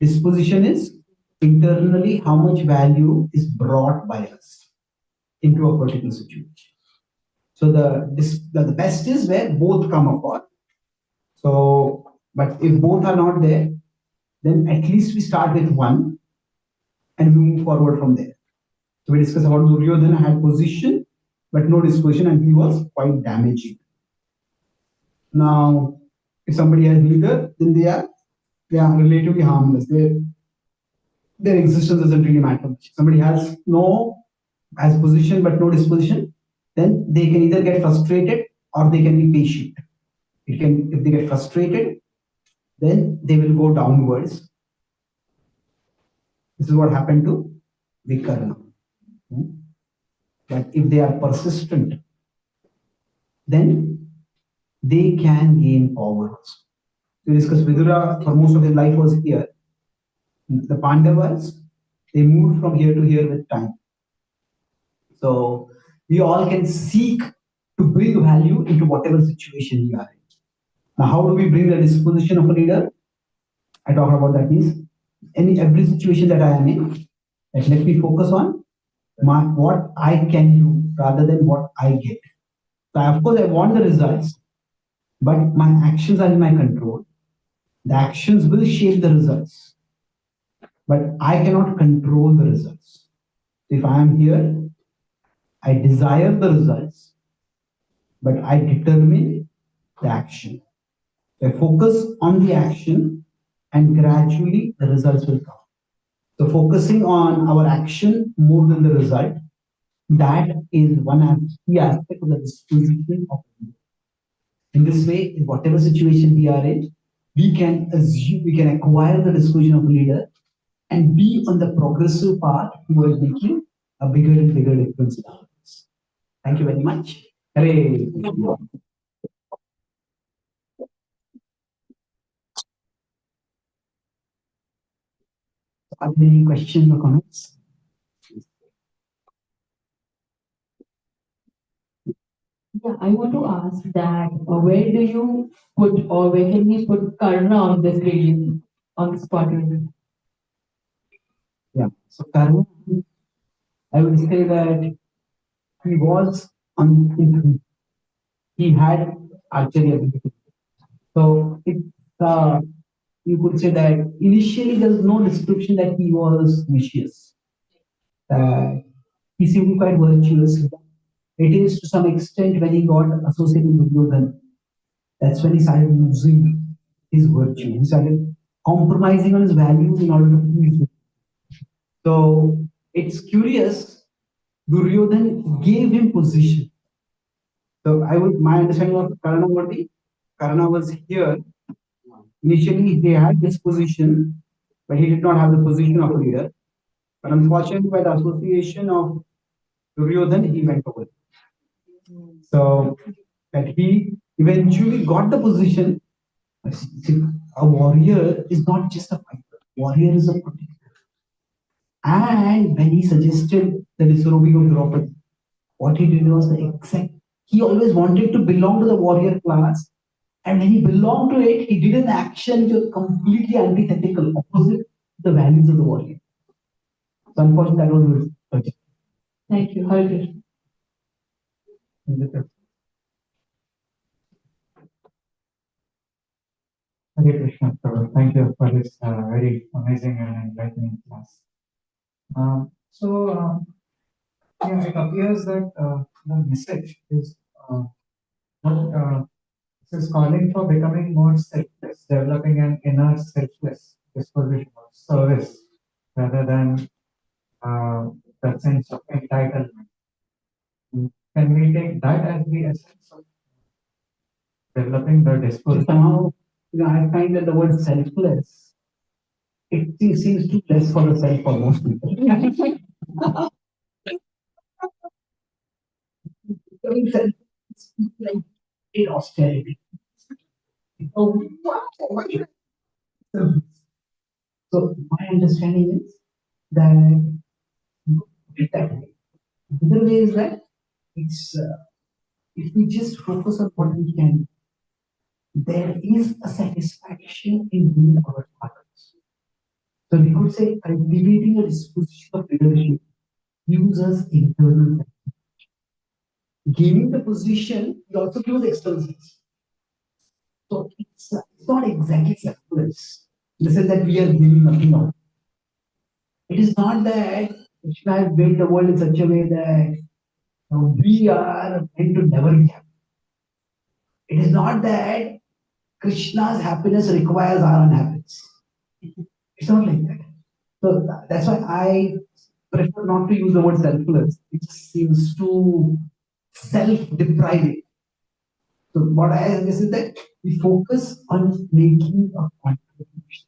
Disposition is internally how much value is brought by us into a particular situation. So the best is where both come apart. So, but if both are not there, then at least we start with one and we move forward from there. So we discussed about Duryodhana had position but no disposition and he was quite damaging. Now, if somebody has neither, then they are relatively harmless. Their existence doesn't really matter much. Somebody has position but no disposition, then they can either get frustrated or they can be patient. If they get frustrated, then they will go downwards. This is what happened to Vikarna. But if they are persistent, then they can gain power. We discussed Vidura for most of his life was here. The Pandavas, they moved from here to here with time. So we all can seek to bring value into whatever situation we are in. Now, how do we bring the disposition of a leader? I talk about that means every situation that I am in, let me focus on what I can do rather than what I get. So of course I want the results, but my actions are in my control. The actions will shape the results, but I cannot control the results. If I am here, I desire the results, but I determine the action. So I focus on the action and gradually the results will come. So focusing on our action more than the result, that is one key aspect of the disposition of people. In this way, in whatever situation we are in, we can assume, we can acquire the disposition of a leader and be on the progressive path towards making a bigger and bigger difference in our lives. Thank you very much. Hooray. Are there any questions or comments? Yeah, I want to ask that where do you put or where can we put Karna on this gradient, on this quadrant? Yeah. So Karna, I would say that he was on he had archery ability. So you could say that initially there's no description that he was vicious. He seemed quite virtuous. It is to some extent when he got associated with Duryodhana. That's when he started losing his virtue. He started compromising on his values in order to please him. So it's curious, Duryodhana gave him position. So my understanding of Karna would be, Karna was here. Initially, he had this position, but he did not have the position of a leader. But unfortunately, by the association of Duryodhana, he went over. So that he eventually got the position. A warrior is not just a fighter. Warrior is a protector. And when he suggested the disrobing of Draupadi, what he did was the exact. He always wanted to belong to the warrior class, and when he belonged to it, he did an action which was completely antithetical, opposite to the values of the warrior. So unfortunately, that was his. Thank you. Hare Krishna. Hare Krishna, Prabhu. Thank you for this very amazing and enlightening class. Yeah, it appears that the message is what this is calling for becoming more selfless, developing an inner selfless disposition of service rather than the sense of entitlement. Can we take that as the essence of developing the discourse. Somehow, I find that the word selfless, it seems too less for the self for most people. Becoming selfless, like in austerity. Oh, wow. So my understanding is that it that way. The other way is that it's if we just focus on what we can, there is a satisfaction in doing our parts. So we could say cultivating a disposition of leadership uses internal satisfaction. Gaining the position, it also gives external satisfaction. So it's not exactly selfless. In the sense that we are giving nothing out. It is not that Krishna has built the world in such a way that we are meant to never be happy. It is not that Krishna's happiness requires our unhappiness. It's not like that. So that's why I prefer not to use the word selfless. It seems too self-depriving. So what I suggest is that we focus on making a contribution.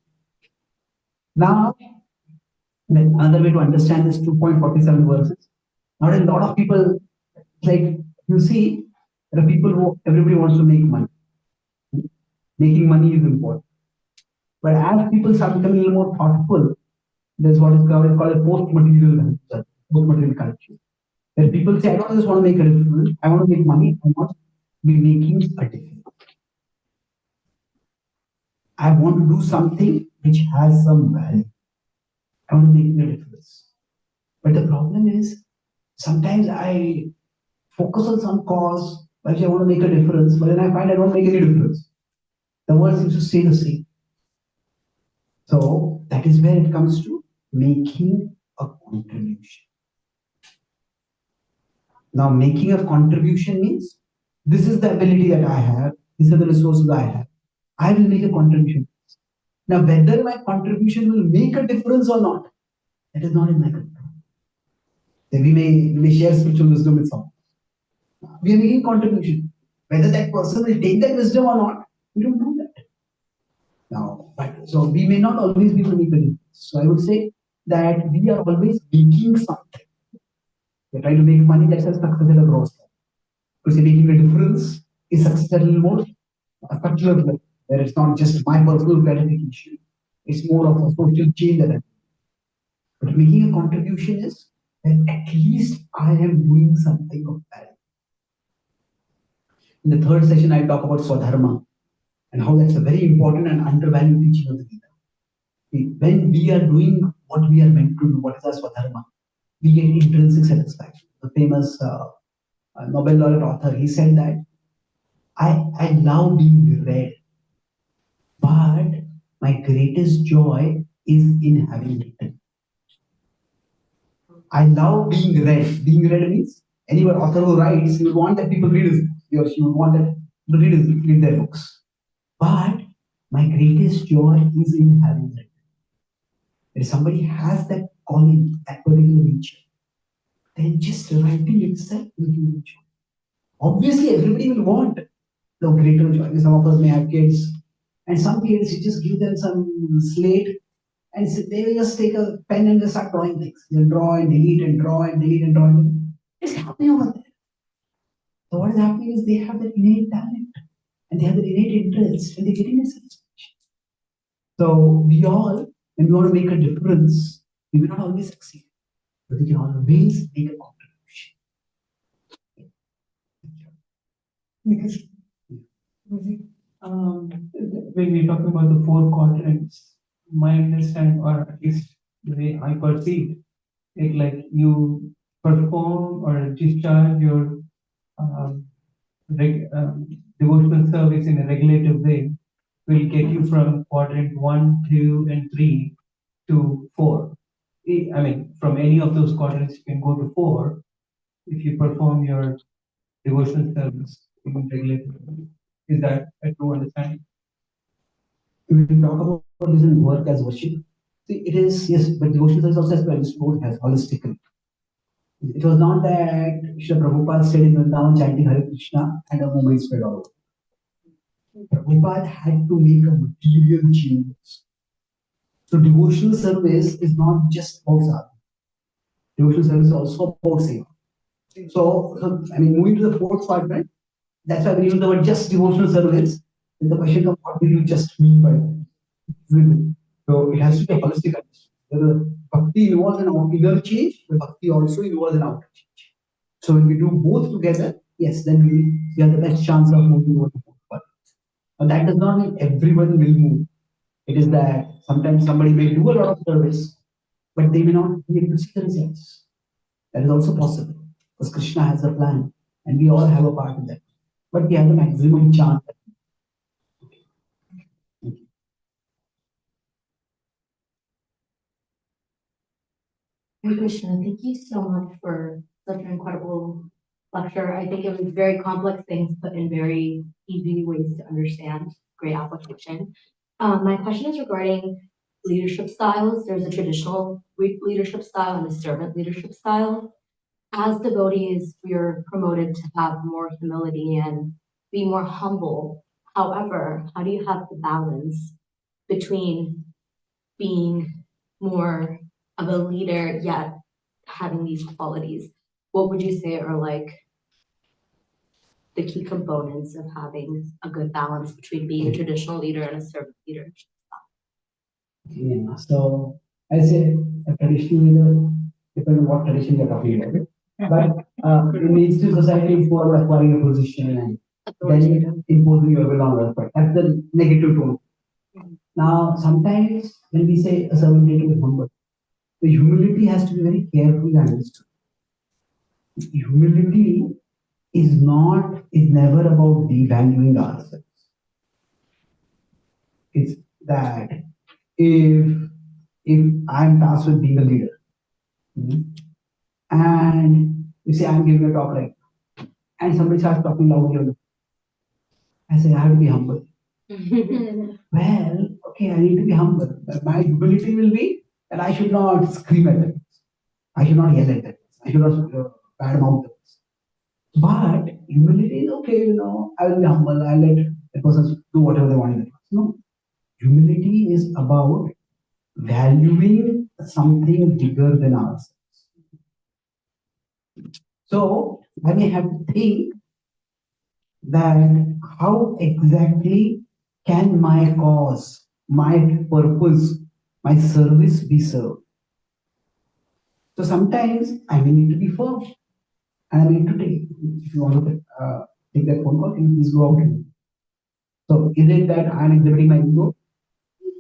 Now, another way to understand this 2.47 verses. Now, a lot of people, like you see, there are people who everybody wants to make money. Making money is important. But as people start becoming a little more thoughtful, there's what is called a post-material culture, post-material culture. Where people say, I don't just want to make a difference, I want to make money, I want to be making a difference. I want to do something which has some value. I want to make a difference. But the problem is, sometimes I focus on some cause, which I want to make a difference, but then I find I don't make any difference. The world seems to stay the same. So that is where it comes to making a contribution. Now, making a contribution means this is the ability that I have, these are the resources I have. I will make a contribution. Now, whether my contribution will make a difference or not, that is not in my control. Then we may share spiritual wisdom with someone. We are making contribution. Whether that person will take that wisdom or not, we don't know that. Now, but so we may not always be able to make a difference. So I would say that we are always making something. We're trying to make money, that's a success at a gross level. Because making a difference is success at a little more structural level, where it's not just my personal gratification. It's more of a social change that I do. But making a contribution is that at least I am doing something of value. In the third session, I talk about Swadharma and how that's a very important and undervalued teaching of the Gita. When we are doing what we are meant to do, what is our Swadharma, we get intrinsic satisfaction. The famous Nobel laureate author, he said that I love being read, but my greatest joy is in having written. I love being read. Being read means anyone author who writes, you want that people read his books. He or she would want that people read their books. But my greatest joy is in having written. If somebody has that calling, that particular nature, then just writing itself will give you joy. Obviously, everybody will want the greater joy. Some of us may have kids, and some kids, you just give them some slate, and they will just take a pen and just start drawing things. They'll draw and delete and draw and delete and draw. It's happening over there. So what is happening is they have that innate talent, and they have that innate interest, and they're getting a satisfaction. So we all, when we want to make a difference, we may not always succeed, but we can always make a contribution. Because when we're talking about the four quadrants, my understanding, or at least the way I perceive it, like you perform or discharge your devotional service in a regulative way will get you from quadrant 1, 2, and 3 to 4. I mean, from any of those quadrants, you can go to 4 if you perform your devotional service in regulative way. Is that a true understanding? We talk about this in work as worship. See, it is, yes, but devotional service also has to be understood as holistically. It was not that Srila Prabhupada stayed in Vrindavan chanting Hare Krishna and a movement spread all over. Prabhupada had to make a material change. So devotional service is not just about sadhana. Devotional service is also about seva. I mean, moving to the fourth quadrant, that's why we use the word just devotional service. And the question of what do you just mean by that? So it has to be a holistic understanding. The bhakti involves an inner change, but bhakti also involves an outer change. So when we do both together, yes, then we have the best chance of moving over the fourth quadrant. But that does not mean everyone will move. It is that sometimes somebody may do a lot of service, but they may not be able to see the results. That is also possible because Krishna has a plan and we all have a part in that. But we have the maximum chance. Hare Krishna, thank you so much for such an incredible lecture. I think it was very complex things put in very easy ways to understand. Great application. My question is regarding leadership styles. There's a traditional leadership style and a servant leadership style. As devotees, we are promoted to have more humility and be more humble. However, how do you have the balance between being more of a leader yet having these qualities? What would you say are like the key components of having a good balance between being a traditional leader and a servant leader? Yeah, so I say a traditional leader, depending on what tradition you're talking about. But in the Eastern society, it's more about acquiring a position and then imposing your will on others. But that's the negative tone. Now, sometimes when we say a servant leader is humble, the humility has to be very carefully understood. Humility is never about devaluing ourselves. It's that if I'm tasked with being a leader, and you say I'm giving a talk right, and somebody starts talking loudly, I say I have to be humble. Well, okay, I need to be humble. But my humility will be that I should not scream at them. I should not yell at them. I should not badmouth them. But humility is okay, I will be humble. I'll let the person do whatever they want. No, humility is about valuing something bigger than ourselves. So I may have to think that how exactly can my cause, my purpose, my service be served? So sometimes I may need to be firm and I need to take, if you want to take that phone call, can you please go out? So is it that I'm exhibiting my ego?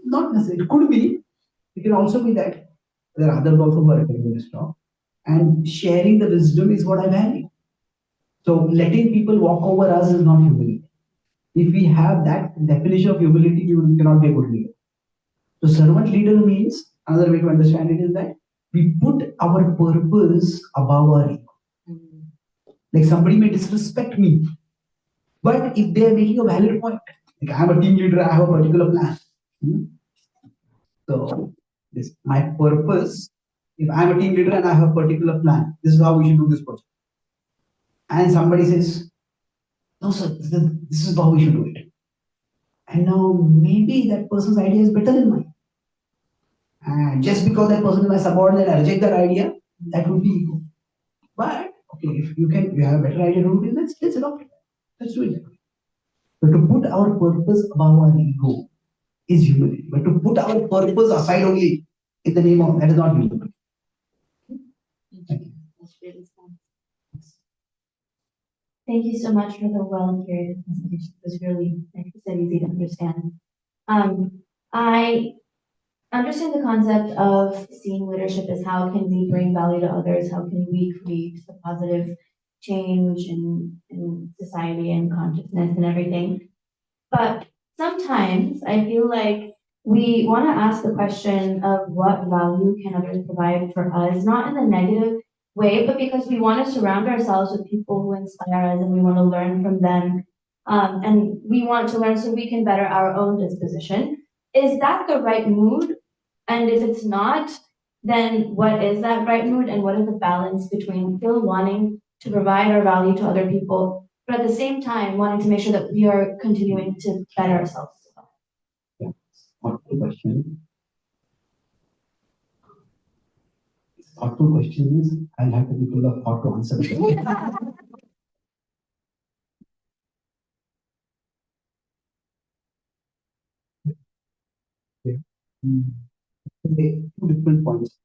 Not necessarily. It could be. It can also be that there are others also who are attending this talk. And sharing the wisdom is what I value. So letting people walk over us is not humility. If we have that definition of humility, we cannot be a good leader. So servant leader means, another way to understand it is that we put our purpose above our ego. Like somebody may disrespect me, but if they are making a valid point, like I'm a team leader, I have a particular plan. So this my purpose. If I'm a team leader and I have a particular plan, this is how we should do this project. And somebody says, "No, sir, this is how we should do it." And now maybe that person's idea is better than mine. And just because that person is my subordinate, I reject that idea. That would be ego. But okay, if you have a better idea to do it, let's adopt it. Let's do it. But to put our purpose above our ego is humility. But to put our purpose aside only in the name of that is not humility. Thank you. Thank you so much for the well-curated presentation. It was really, like you said, easy to understand. I understand the concept of seeing leadership as how can we bring value to others, how can we create a positive change in society and consciousness and everything. But sometimes I feel like we want to ask the question of what value can others provide for us, not in a negative way, but because we want to surround ourselves with people who inspire us and we want to learn from them. And we want to learn so we can better our own disposition. Is that the right mood? And if it's not, then what is that right mood? And what is the balance between still wanting to provide our value to other people but at the same time, wanting to make sure that we are continuing to better ourselves as well. Yeah. Thoughtful question. Thoughtful questions. I'll have to be full of thought to answer them. Okay. Okay, two different points.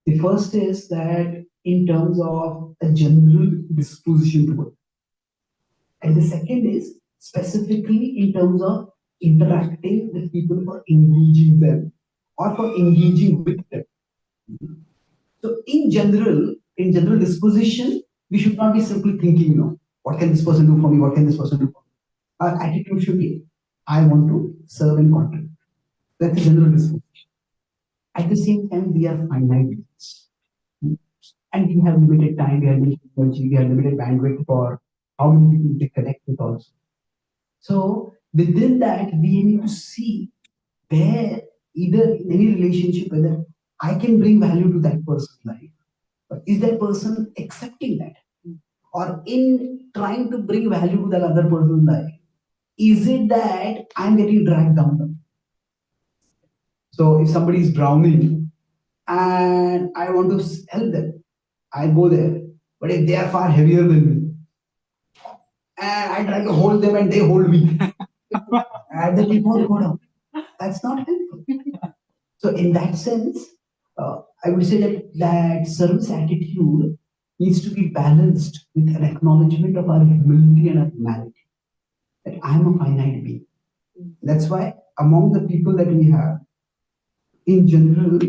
The first is that in terms of a general disposition to work, and the second is specifically in terms of interacting with people for engaging them or for engaging with them. So in general disposition, we should not be simply thinking, what can this person do for me? What can this person do for me? Our attitude should be, I want to serve and contribute. That's a general disposition. At the same time, we are finite beings. And we have limited time, we have limited energy, we have limited bandwidth for how many people we connect with also. So within that, we need to see where either in any relationship, whether I can bring value to that person's life, but is that person accepting that? Or in trying to bring value to that other person's life, is it that I'm getting dragged down? So if somebody is drowning and I want to help them, I go there. But if they are far heavier than me, and I try to hold them and they hold me, and then we both go down. That's not helpful. So in that sense, I would say that service attitude needs to be balanced with an acknowledgement of our humility and our humanity. That I'm a finite being. That's why among the people that we have, in general,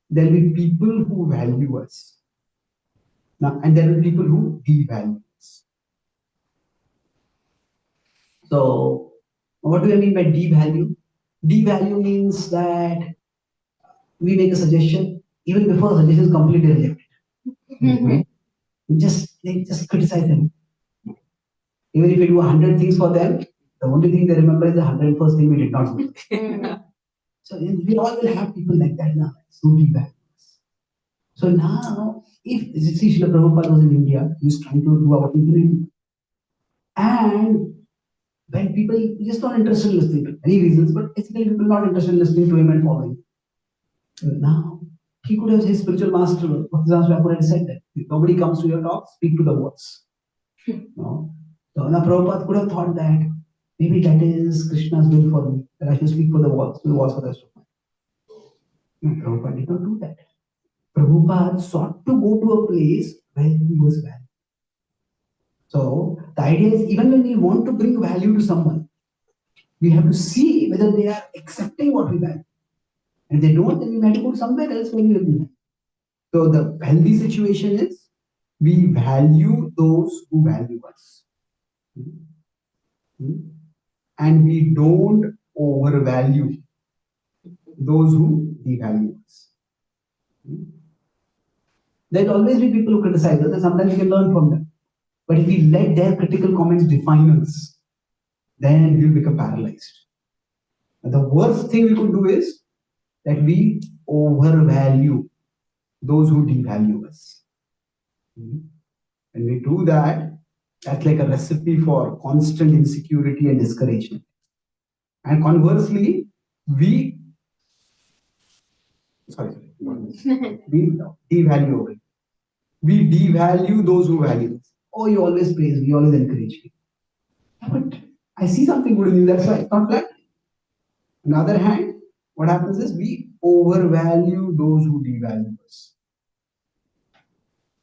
there will be people who value us. Now, and there will be people who devalue us. So, what do I mean by devalue? Devalue means that we make a suggestion, even before the suggestion is completely rejected. We just criticize them. Even if we do 100 things for them, the only thing they remember is the 101st thing we did not do. So we all will have people like that now. So devalue us. So now, if see, Srila Prabhupada was in India, he was trying to do our thing. And when people just not interested in listening to any reasons, but basically people not interested in listening to him and following. So now, he could have his spiritual master, Bhaktivedanta Swami had said that if nobody comes to your talk, speak to the words. No? So now Prabhupada could have thought that maybe that is Krishna's will for me, that I should speak for the words for the rest of my life. No, Prabhupada did not do that. Prabhupada sought to go to a place where he was valued. So the idea is even when we want to bring value to someone, we have to see whether they are accepting what we value. And if they don't, then we might go somewhere else where we will be. So the healthy situation is we value those who value us. And we don't overvalue those who devalue us. There will always be people who criticize us, and sometimes we can learn from them. But if we let their critical comments define us, then we'll become paralyzed. And the worst thing we could do is that we overvalue those who devalue us. When we do that, that's like a recipe for constant insecurity and discouragement. And conversely, we devalue it. We devalue those who value us. Oh, you always praise me, you always encourage me. But I see something good in you, that's why it's not flat. On the other hand, what happens is we overvalue those who devalue us.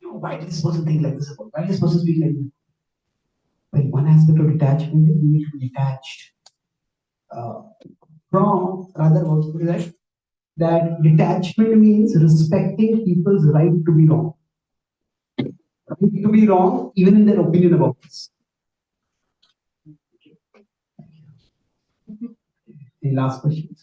Why did this person think like this about? Why did this person speak like this? Well, one aspect of detachment is we need to be detached from, rather, that detachment means respecting people's right to be wrong. Right to be wrong, even in their opinion about us. The last question.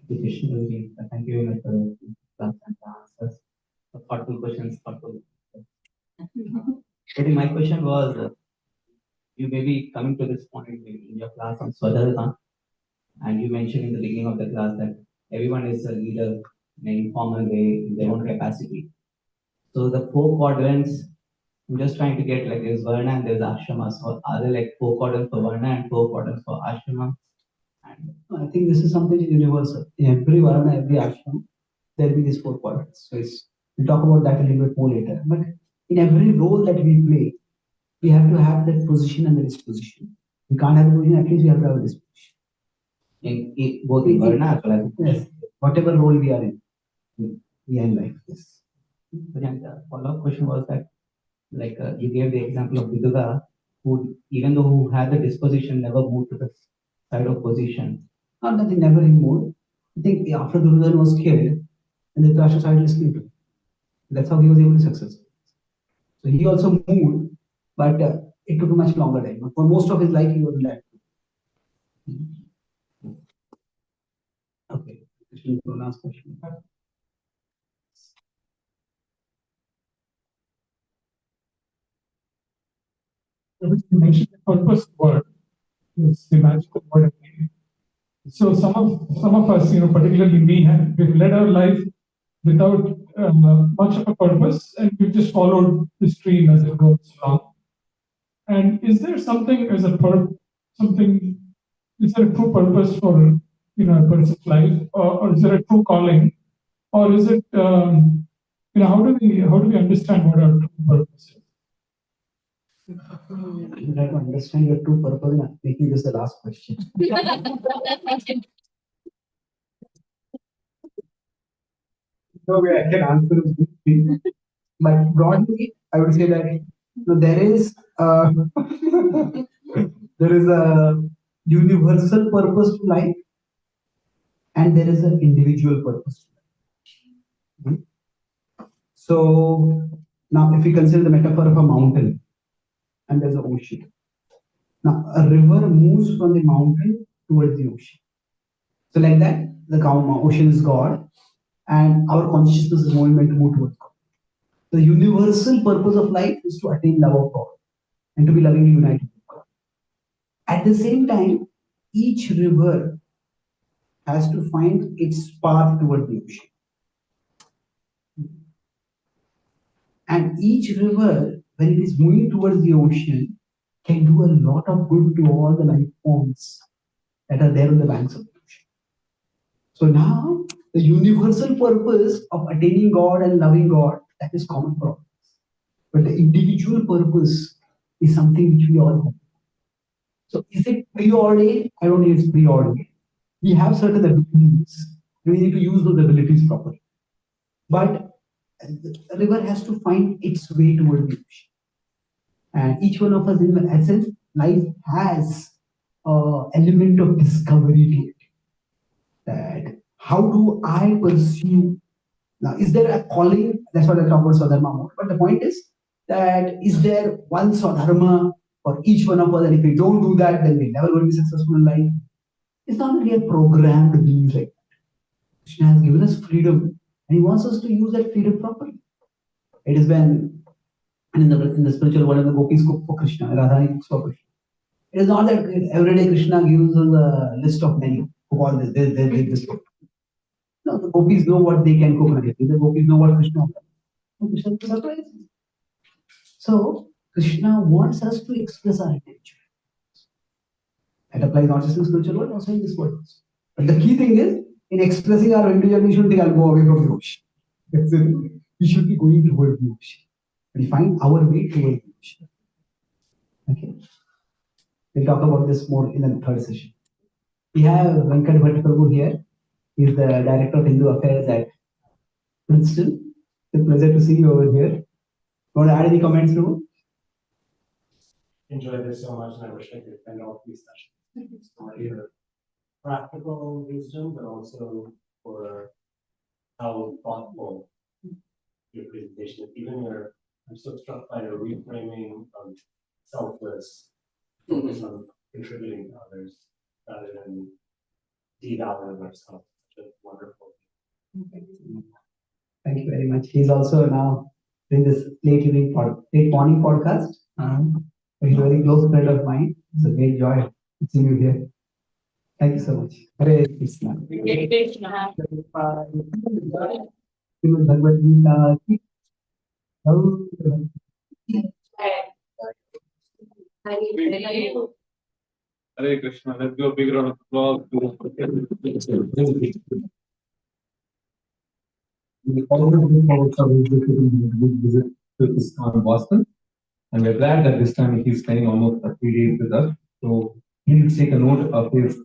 The question will be, thank you very much for the class and the answers. The thoughtful questions, thoughtful. But my question was, you may be coming to this point in your class on Swadharma, and you mentioned in the beginning of the class that everyone is a leader in an informal way in their own capacity. So the four quadrants I'm just trying to get like there's Varna and there's Ashrama. So are there like 4 quadrants for Varna and 4 quadrants for Ashrama? And I think this is something universal. In every Varna, every Ashrama, there'll be these 4 quadrants. So we'll talk about that a little bit more later. But in every role that we play, we have to have that position and the disposition. We can't have the position, at least we have to have a disposition. Both in Varna as well as yes, whatever role we are in life. Yes. But then the follow-up question was that, like you gave the example of Viduga, who even though who had the disposition, never moved to the side of position. Not that he never moved. I think after Duryodhana was killed, and the Dhritarashtra started listening to him. That's how he was able to success. So he also moved, but it took a much longer time. For most of his life, he was in that. Okay. Last question. You mentioned the purpose word. It's the magical word again. So some of us, particularly me, we've led our life without much of a purpose, and we've just followed the stream as it goes along. And is there something as a something? Is there a true purpose for a person's life, or is there a true calling, or is it how do we understand what our true purpose is? I'm trying to understand your true purpose and making this the last question. No way I can answer this. But broadly, I would say that there is there is a universal purpose to life, and there is an individual purpose to life. So now, if we consider the metaphor of a mountain, and there's an ocean. Now, a river moves from the mountain towards the ocean. So, like that, the ocean is God, and our consciousness is moving to move towards God. The universal purpose of life is to attain love of God and to be lovingly united with God. At the same time, each river has to find its path toward the ocean. And each river, when it is moving towards the ocean, can do a lot of good to all the life forms that are there on the banks of the ocean. So now, the universal purpose of attaining God and loving God, that is common for all. But the individual purpose is something which we all have. So is it preordained? I don't think it's preordained. We have certain abilities. We need to use those abilities properly. But the river has to find its way toward the ocean. And each one of us, in essence, life has an element of discovery to it. That how do I pursue? Now, is there a calling? That's what I talk about Swadharma more. But the point is that is there one Swadharma for each one of us? And if we don't do that, then we're never going to be successful in life. It's not that we are programmed to be like that. Krishna has given us freedom, and He wants us to use that freedom properly. It is when, and in the spiritual world, the gopis cook for Krishna, Radharani cooks for Krishna. It is not that every day Krishna gives us a list of menu. Cook all this. No, the gopis know what they can cook. The gopis know what Krishna wants. Krishna is surprising. So Krishna wants us to express our intention. That applies not just in spiritual world, also in this world. But the key thing is, in expressing our intention, we shouldn't think I'll go away from the ocean. We should be going toward the ocean. We find our way toward the ocean. Okay. We'll talk about this more in the third session. We have Venkat Bhatt here. He's the Director of Hindu Affairs at Princeton. It's a pleasure to see you over here. Want to add any comments, Prabhu? Enjoyed this so much, and I wish I could attend all three sessions. For your practical wisdom, but also for how thoughtful your presentation is. Even your, I'm so struck by your reframing of selfless, focus on contributing to others rather than devaluing ourselves. Such a wonderful. Thank you very much. He's also now doing this late morning podcast. He's a very close friend of mine. It's a great joy to see you here. Thank you so much. Hare Krishna. Hare Krishna. Bhagavad Gita. Hare Krishna. Let's go a big round of applause. We always look forward to visit to ISKCON Boston, and we're glad that this time he's spending almost 3 days with us. So please take a note of his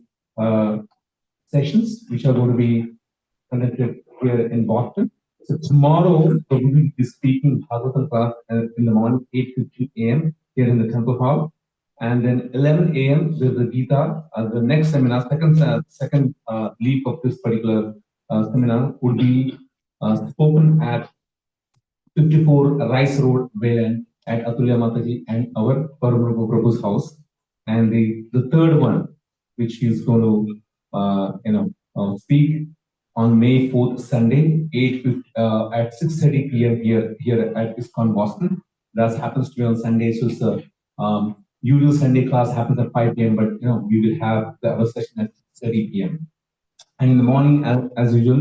sessions, which are going to be conducted here in Boston. So tomorrow we will be speaking Bhagavatam class in the morning, 8:50 a.m. here in the Temple Hall. And then 11 a.m. there's the Gita. The next seminar, second leap of this particular seminar would be spoken at 54 Rice Road, Wayland, at Atulya Mataji and our Parabrahma Prabhu's house. And the third one, which he's going to speak on May 4th, Sunday, at 6:30 p.m. here at ISKCON Boston. That happens to be on Sunday, so it's usual Sunday class happens at 5 p.m. But we will have the other session at 6:30 p.m. And in the morning, as usual,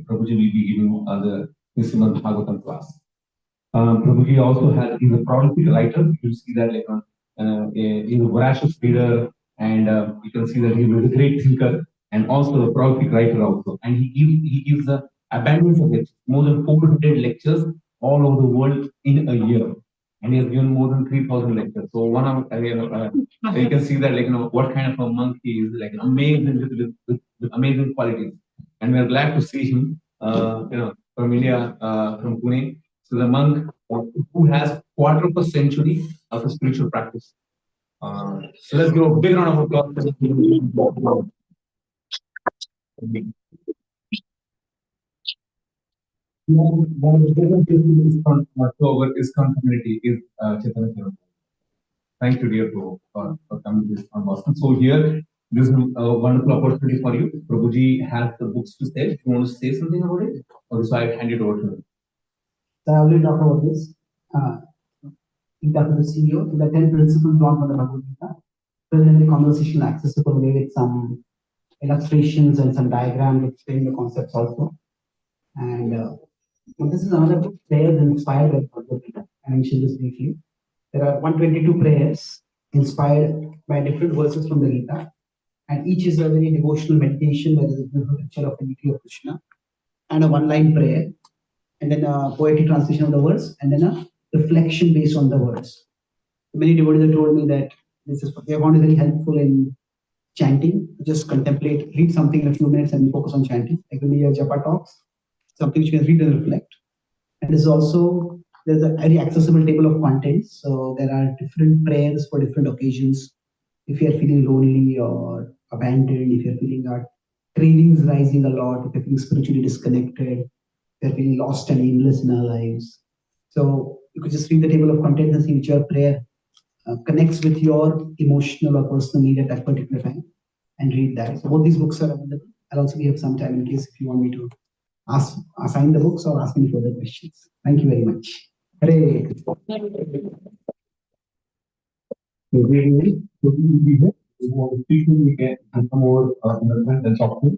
Prabhuji will be giving the Srimad Bhagavatam class. Prabhuji also he's a prolific writer. You see that he's a voracious reader, and you can see that he was a great thinker and also a prolific writer also. And he gives a abundance of lectures, more than 400 lectures all over the world in a year. And he has given more than 3,000 lectures. So you can see that what kind of a monk he is, like amazing with amazing qualities. And we are glad to see him, from India, from Pune. So the monk who has quarter of a century of a spiritual practice. So let's give a big round of applause. One of the biggest things to our ISKCON community is Chaitanya. Thank you, dear, for coming to ISKCON Boston. So here, this is a wonderful opportunity for you. Prabhuji has the books to say. If you want to say something about it, or so I hand it over to him. So I already talked about this. Gita to the CEO, to the 10 principles drawn from the Bhagavad Gita. Present the conversation accessible with some illustrations and some diagrams explaining the concepts also. And this is another book, prayers inspired by Bhagavad Gita. I mentioned this briefly. There are 122 prayers inspired by different verses from the Gita, and each is a very devotional meditation where there is a beautiful picture of the deity of Krishna, and a one-line prayer, and then a poetic translation of the words, and then a reflection based on the words. Many devotees have told me that they found it very helpful in chanting. Just contemplate, read something in a few minutes, and focus on chanting. Like when your japa talks, something which you can read and reflect. And there's a very accessible table of contents. So there are different prayers for different occasions. If you are feeling lonely or abandoned, if you're feeling our cravings rising a lot, if you're feeling spiritually disconnected, if you're feeling lost and aimless in our lives. So you could just read the table of contents and see which your prayer connects with your emotional or personal need at that particular time, and read that. So both these books are available. I'll also give some time in case if you want me to assign the books or ask any further questions. Thank you very much. Hare Krishna. We will be here. We want to speak to you again and some more and talk to you.